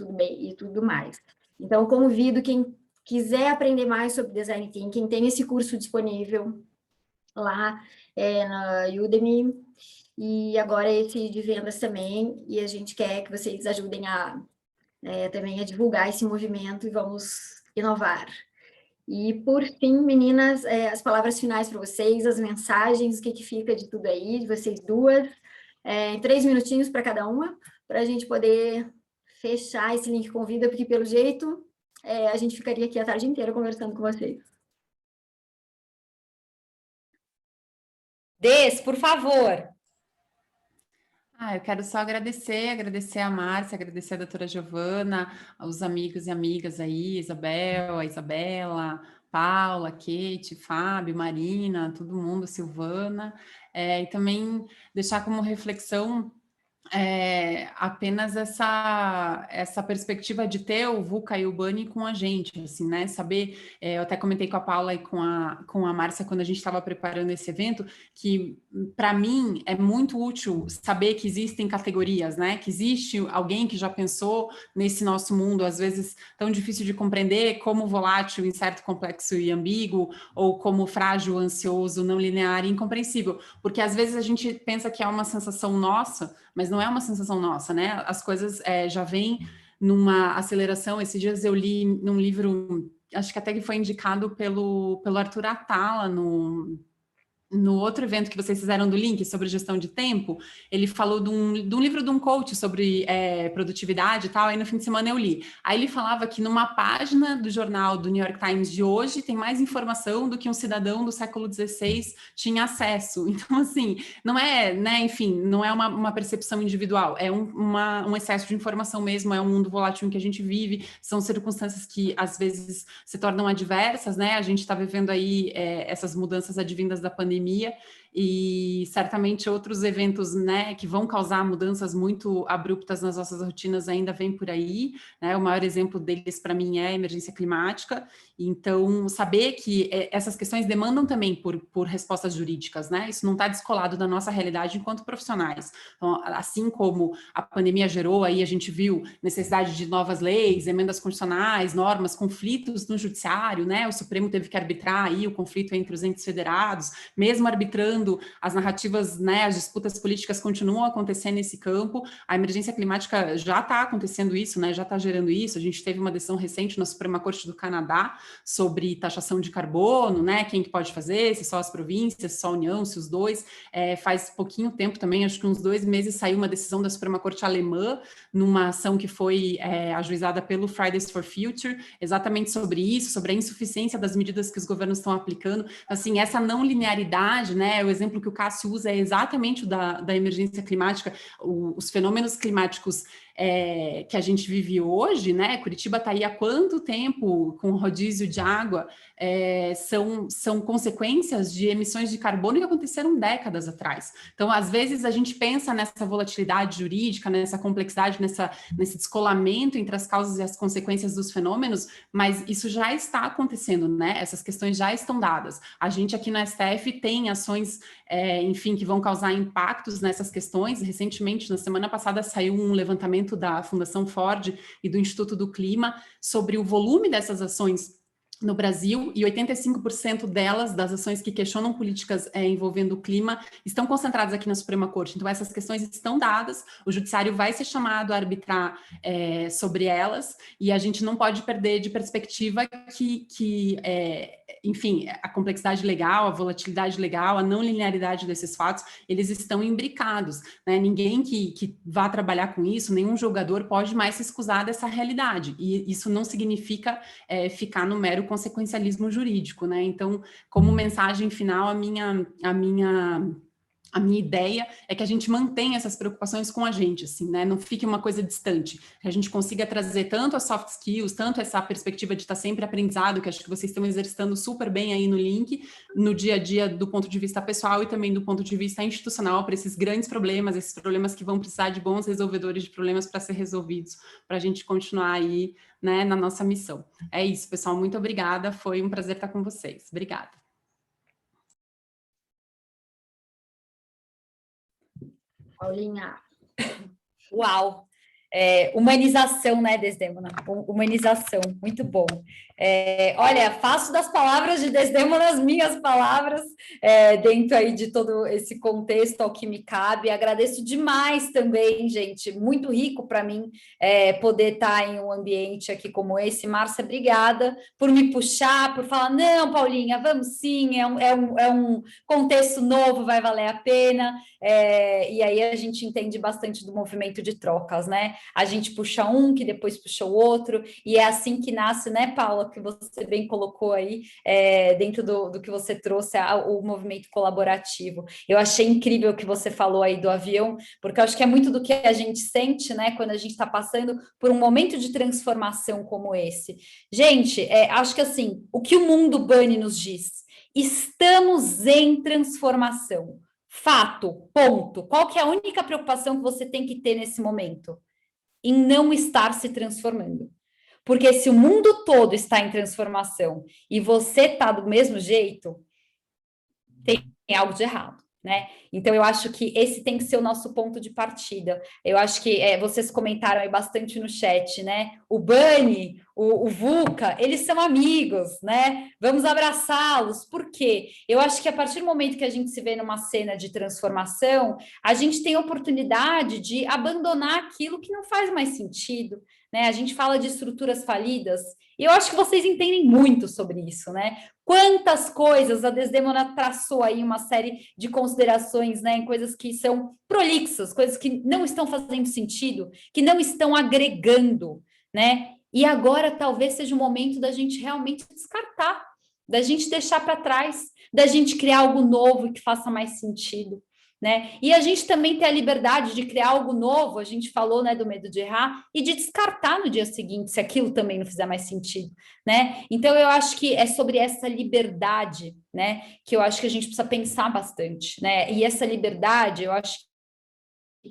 tudo mais. Então, convido quem quiser aprender mais sobre Design Thinking, tem esse curso disponível lá na Udemy, e agora esse de vendas também, e a gente quer que vocês ajudem também a divulgar esse movimento e vamos inovar. E, por fim, meninas, as palavras finais para vocês, as mensagens, o que fica de tudo aí, de vocês duas, em 3 minutinhos para cada uma, para a gente poder fechar esse link convida, porque, pelo jeito, a gente ficaria aqui a tarde inteira conversando com vocês. Des, por favor. Eu quero só agradecer a Márcia, agradecer a doutora Giovana, aos amigos e amigas aí, Isabel, a Isabela, Paula, Kate, Fábio, Marina, todo mundo, Silvana, e também deixar como reflexão apenas essa perspectiva de ter o VUCA e o Bani com a gente, assim, né? Saber, eu até comentei com a Paula e com a Márcia quando a gente estava preparando esse evento, que para mim é muito útil saber que existem categorias, né? Que existe alguém que já pensou nesse nosso mundo, às vezes tão difícil de compreender, como volátil, incerto, complexo e ambíguo, ou como frágil, ansioso, não linear e incompreensível, porque às vezes a gente pensa que é uma sensação nossa, mas não é uma sensação nossa, né? As coisas já vêm numa aceleração. Esses dias eu li num livro, acho que até que foi indicado pelo Arthur Atala no outro evento que vocês fizeram do link sobre gestão de tempo, ele falou de um livro de um coach sobre produtividade e tal, aí no fim de semana eu li. Aí ele falava que numa página do jornal do New York Times de hoje tem mais informação do que um cidadão do século XVI tinha acesso. Então, assim, não é, né, enfim, não é uma percepção individual, é um excesso de informação mesmo, é um mundo volátil em que a gente vive, são circunstâncias que às vezes se tornam adversas, né? A gente está vivendo aí essas mudanças advindas da pandemia, e certamente outros eventos, né, que vão causar mudanças muito abruptas nas nossas rotinas ainda vêm por aí, né? O maior exemplo deles para mim é a emergência climática. Então, saber que essas questões demandam também por respostas jurídicas, né? Isso não está descolado da nossa realidade enquanto profissionais. Então, assim como a pandemia gerou, aí a gente viu necessidade de novas leis, emendas constitucionais, normas, conflitos no judiciário, né? O Supremo teve que arbitrar aí o conflito entre os entes federados, mesmo arbitrando as narrativas, né, as disputas políticas continuam acontecendo nesse campo. A emergência climática já está acontecendo isso, né, já está gerando isso. A gente teve uma decisão recente na Suprema Corte do Canadá sobre taxação de carbono, né, quem que pode fazer, se só as províncias, se só a União, se os dois. Faz pouquinho tempo também, acho que uns 2 meses, saiu uma decisão da Suprema Corte alemã numa ação que foi ajuizada pelo Fridays for Future, exatamente sobre isso, sobre a insuficiência das medidas que os governos estão aplicando. Assim, essa não linearidade, né, o exemplo que o Cássio usa é exatamente o da emergência climática, os fenômenos climáticos que a gente vive hoje, né, Curitiba está aí há quanto tempo com rodízio de água, são consequências de emissões de carbono que aconteceram décadas atrás. Então, às vezes, a gente pensa nessa volatilidade jurídica, nessa complexidade, nesse descolamento entre as causas e as consequências dos fenômenos, mas isso já está acontecendo, né? Essas questões já estão dadas. A gente aqui no STF tem ações, enfim, que vão causar impactos nessas questões. Recentemente, na semana passada, saiu um levantamento da Fundação Ford e do Instituto do Clima sobre o volume dessas ações no Brasil, e 85% delas, das ações que questionam políticas envolvendo o clima, estão concentradas aqui na Suprema Corte. Então, essas questões estão dadas, o Judiciário vai ser chamado a arbitrar sobre elas, e a gente não pode perder de perspectiva que enfim, a complexidade legal, a volatilidade legal, a não linearidade desses fatos, eles estão imbricados, né? Ninguém que vá trabalhar com isso, nenhum julgador pode mais se excusar dessa realidade, e isso não significa ficar no mero consequencialismo jurídico, né? Então, como mensagem final, a minha ideia é que a gente mantenha essas preocupações com a gente, assim, né? Não fique uma coisa distante, que a gente consiga trazer tanto as soft skills, tanto essa perspectiva de estar sempre aprendizado, que acho que vocês estão exercitando super bem aí no link, no dia a dia do ponto de vista pessoal e também do ponto de vista institucional, para esses grandes problemas, esses problemas que vão precisar de bons resolvedores de problemas para ser resolvidos, para a gente continuar aí, né, na nossa missão. É isso, pessoal, muito obrigada, foi um prazer estar com vocês. Obrigada. Paulinha. Uau! Humanização, né, Desdémona? Humanização, muito bom. Olha, faço das palavras de Desdémona as minhas palavras, dentro aí de todo esse contexto ao que me cabe. Agradeço demais também, gente, muito rico para mim poder estar em um ambiente aqui como esse. Márcia, obrigada por me puxar, por falar, não, Paulinha, vamos sim, é um contexto novo, vai valer a pena. E aí a gente entende bastante do movimento de trocas, né? A gente puxa um, que depois puxa o outro, e é assim que nasce, né, Paula, que você bem colocou aí, dentro do que você trouxe, o movimento colaborativo. Eu achei incrível o que você falou aí do avião, porque eu acho que é muito do que a gente sente, né, quando a gente está passando por um momento de transformação como esse. Gente, acho que assim, o que o mundo Bunny nos diz? Estamos em transformação. Fato, ponto. Qual que é a única preocupação que você tem que ter nesse momento? Em não estar se transformando. Porque se o mundo todo está em transformação e você está do mesmo jeito, tem algo de errado, né? Então, eu acho que esse tem que ser o nosso ponto de partida. Eu acho que vocês comentaram aí bastante no chat, né? O Bunny, o VUCA, eles são amigos, né? Vamos abraçá-los. Por quê? Eu acho que a partir do momento que a gente se vê numa cena de transformação, a gente tem a oportunidade de abandonar aquilo que não faz mais sentido, né? A gente fala de estruturas falidas, e eu acho que vocês entendem muito sobre isso, né? Quantas coisas a Desdémona traçou aí, uma série de considerações, né, em coisas que são prolixas, coisas que não estão fazendo sentido, que não estão agregando, né? E agora talvez seja o momento da gente realmente descartar, da gente deixar para trás, da gente criar algo novo que faça mais sentido, né? E a gente também tem a liberdade de criar algo novo, a gente falou, né, do medo de errar, e de descartar no dia seguinte, se aquilo também não fizer mais sentido, né? Então, eu acho que é sobre essa liberdade, né, que eu acho que a gente precisa pensar bastante, né? E essa liberdade, eu acho que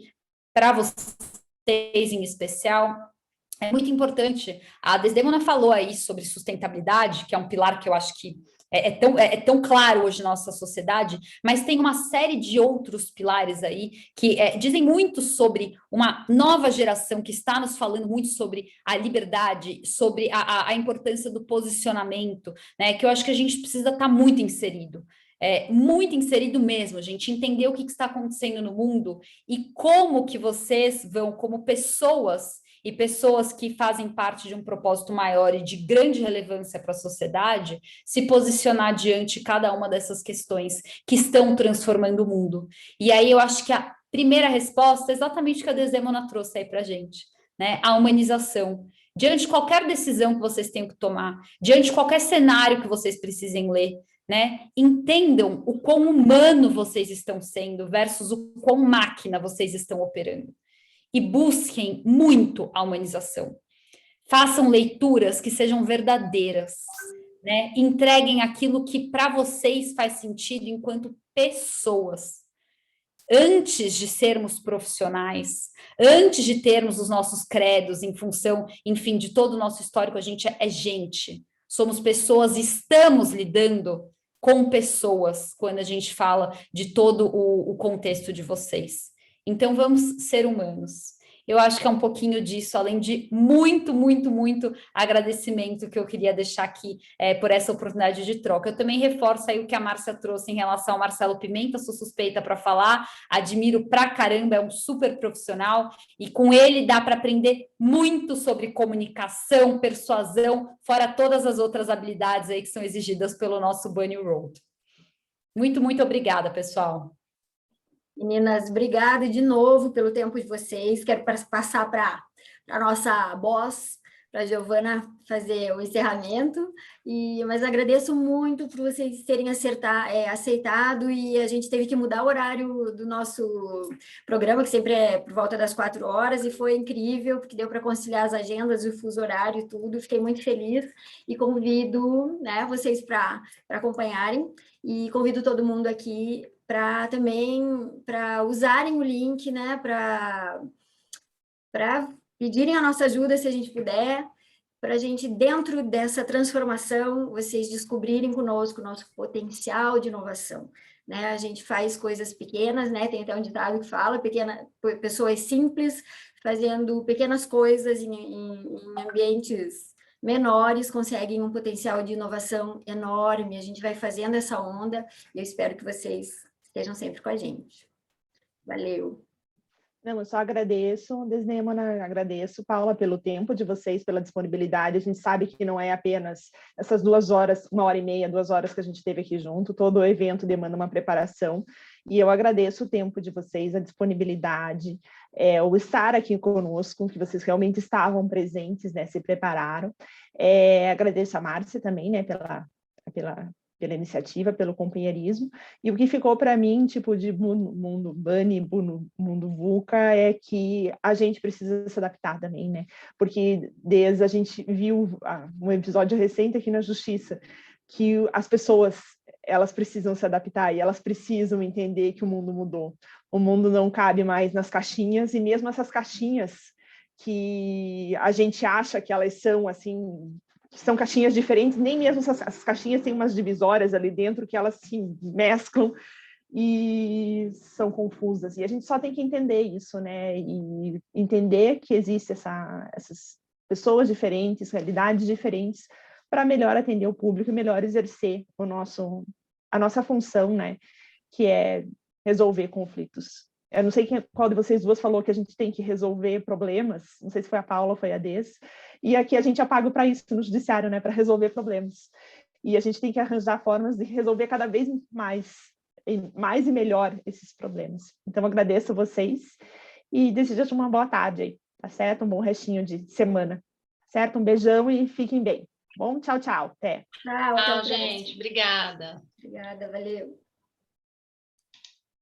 para vocês em especial, é muito importante. A Desdémona falou aí sobre sustentabilidade, que é um pilar que eu acho que é tão claro hoje na nossa sociedade, mas tem uma série de outros pilares aí que dizem muito sobre uma nova geração que está nos falando muito sobre a liberdade, sobre a importância do posicionamento, né? Que eu acho que a gente precisa estar muito inserido. Muito inserido mesmo, a gente entender o que está acontecendo no mundo e como que vocês vão, como pessoas e pessoas que fazem parte de um propósito maior e de grande relevância para a sociedade, se posicionar diante de cada uma dessas questões que estão transformando o mundo. E aí eu acho que a primeira resposta é exatamente o que a Desdémona trouxe aí para a gente, né? A humanização. Diante de qualquer decisão que vocês tenham que tomar, diante de qualquer cenário que vocês precisem ler, né? Entendam o quão humano vocês estão sendo versus o quão máquina vocês estão operando. E busquem muito a humanização. Façam leituras que sejam verdadeiras, né? Entreguem aquilo que para vocês faz sentido enquanto pessoas. Antes de sermos profissionais, antes de termos os nossos credos em função, enfim, de todo o nosso histórico, a gente é gente. Somos pessoas, estamos lidando com pessoas quando a gente fala de todo o contexto de vocês. Então, vamos ser humanos. Eu acho que é um pouquinho disso, além de muito, muito, muito agradecimento que eu queria deixar aqui por essa oportunidade de troca. Eu também reforço aí o que a Márcia trouxe em relação ao Marcelo Pimenta, sou suspeita para falar, admiro pra caramba, é um super profissional, e com ele dá para aprender muito sobre comunicação, persuasão, fora todas as outras habilidades aí que são exigidas pelo nosso Bunny Road. Muito, muito obrigada, pessoal. Meninas, obrigada de novo pelo tempo de vocês. Quero passar para a nossa boss, para a Giovana, fazer o encerramento. Mas agradeço muito por vocês terem aceitado, e a gente teve que mudar o horário do nosso programa, que sempre é por volta das 4 horas, e foi incrível, porque deu para conciliar as agendas, o fuso horário e tudo. Fiquei muito feliz e convido, né, vocês para acompanharem, e convido todo mundo aqui para usarem o link, né, para pedirem a nossa ajuda, se a gente puder, para a gente, dentro dessa transformação, vocês descobrirem conosco o nosso potencial de inovação, né? A gente faz coisas pequenas, né? Tem até um ditado que fala, pessoas simples fazendo pequenas coisas em ambientes menores, conseguem um potencial de inovação enorme. A gente vai fazendo essa onda e eu espero que vocês estejam sempre com a gente. Valeu! Não, eu só agradeço, Desdemona, agradeço, Paula, pelo tempo de vocês, pela disponibilidade. A gente sabe que não é apenas essas 2 horas, 1h30, 2 horas que a gente teve aqui junto, todo o evento demanda uma preparação, e eu agradeço o tempo de vocês, a disponibilidade, o estar aqui conosco, que vocês realmente estavam presentes, né, se prepararam. Agradeço a Márcia também, né, pela iniciativa, pelo companheirismo, e o que ficou para mim, tipo, de mundo Bunny, mundo VUCA, é que a gente precisa se adaptar também, né, porque desde a gente viu um episódio recente aqui na Justiça, que as pessoas, elas precisam se adaptar e elas precisam entender que o mundo mudou, o mundo não cabe mais nas caixinhas, e mesmo essas caixinhas que a gente acha que elas são, assim, são caixinhas diferentes, nem mesmo essas caixinhas têm umas divisórias ali dentro que elas se mesclam e são confusas. E a gente só tem que entender isso, né? E entender que existe essas pessoas diferentes, realidades diferentes, para melhor atender o público e melhor exercer a nossa função, né? Que é resolver conflitos. Eu não sei qual de vocês duas falou que a gente tem que resolver problemas, não sei se foi a Paula ou foi a Des, e aqui a gente é pago para isso no judiciário, né, para resolver problemas. E a gente tem que arranjar formas de resolver cada vez mais e melhor esses problemas. Então, eu agradeço a vocês e desejo uma boa tarde aí, tá certo? Um bom restinho de semana, certo? Um beijão e fiquem bem. Bom, tchau, tchau. Até. Tchau, Tchau, gente. Obrigada. Obrigada, valeu.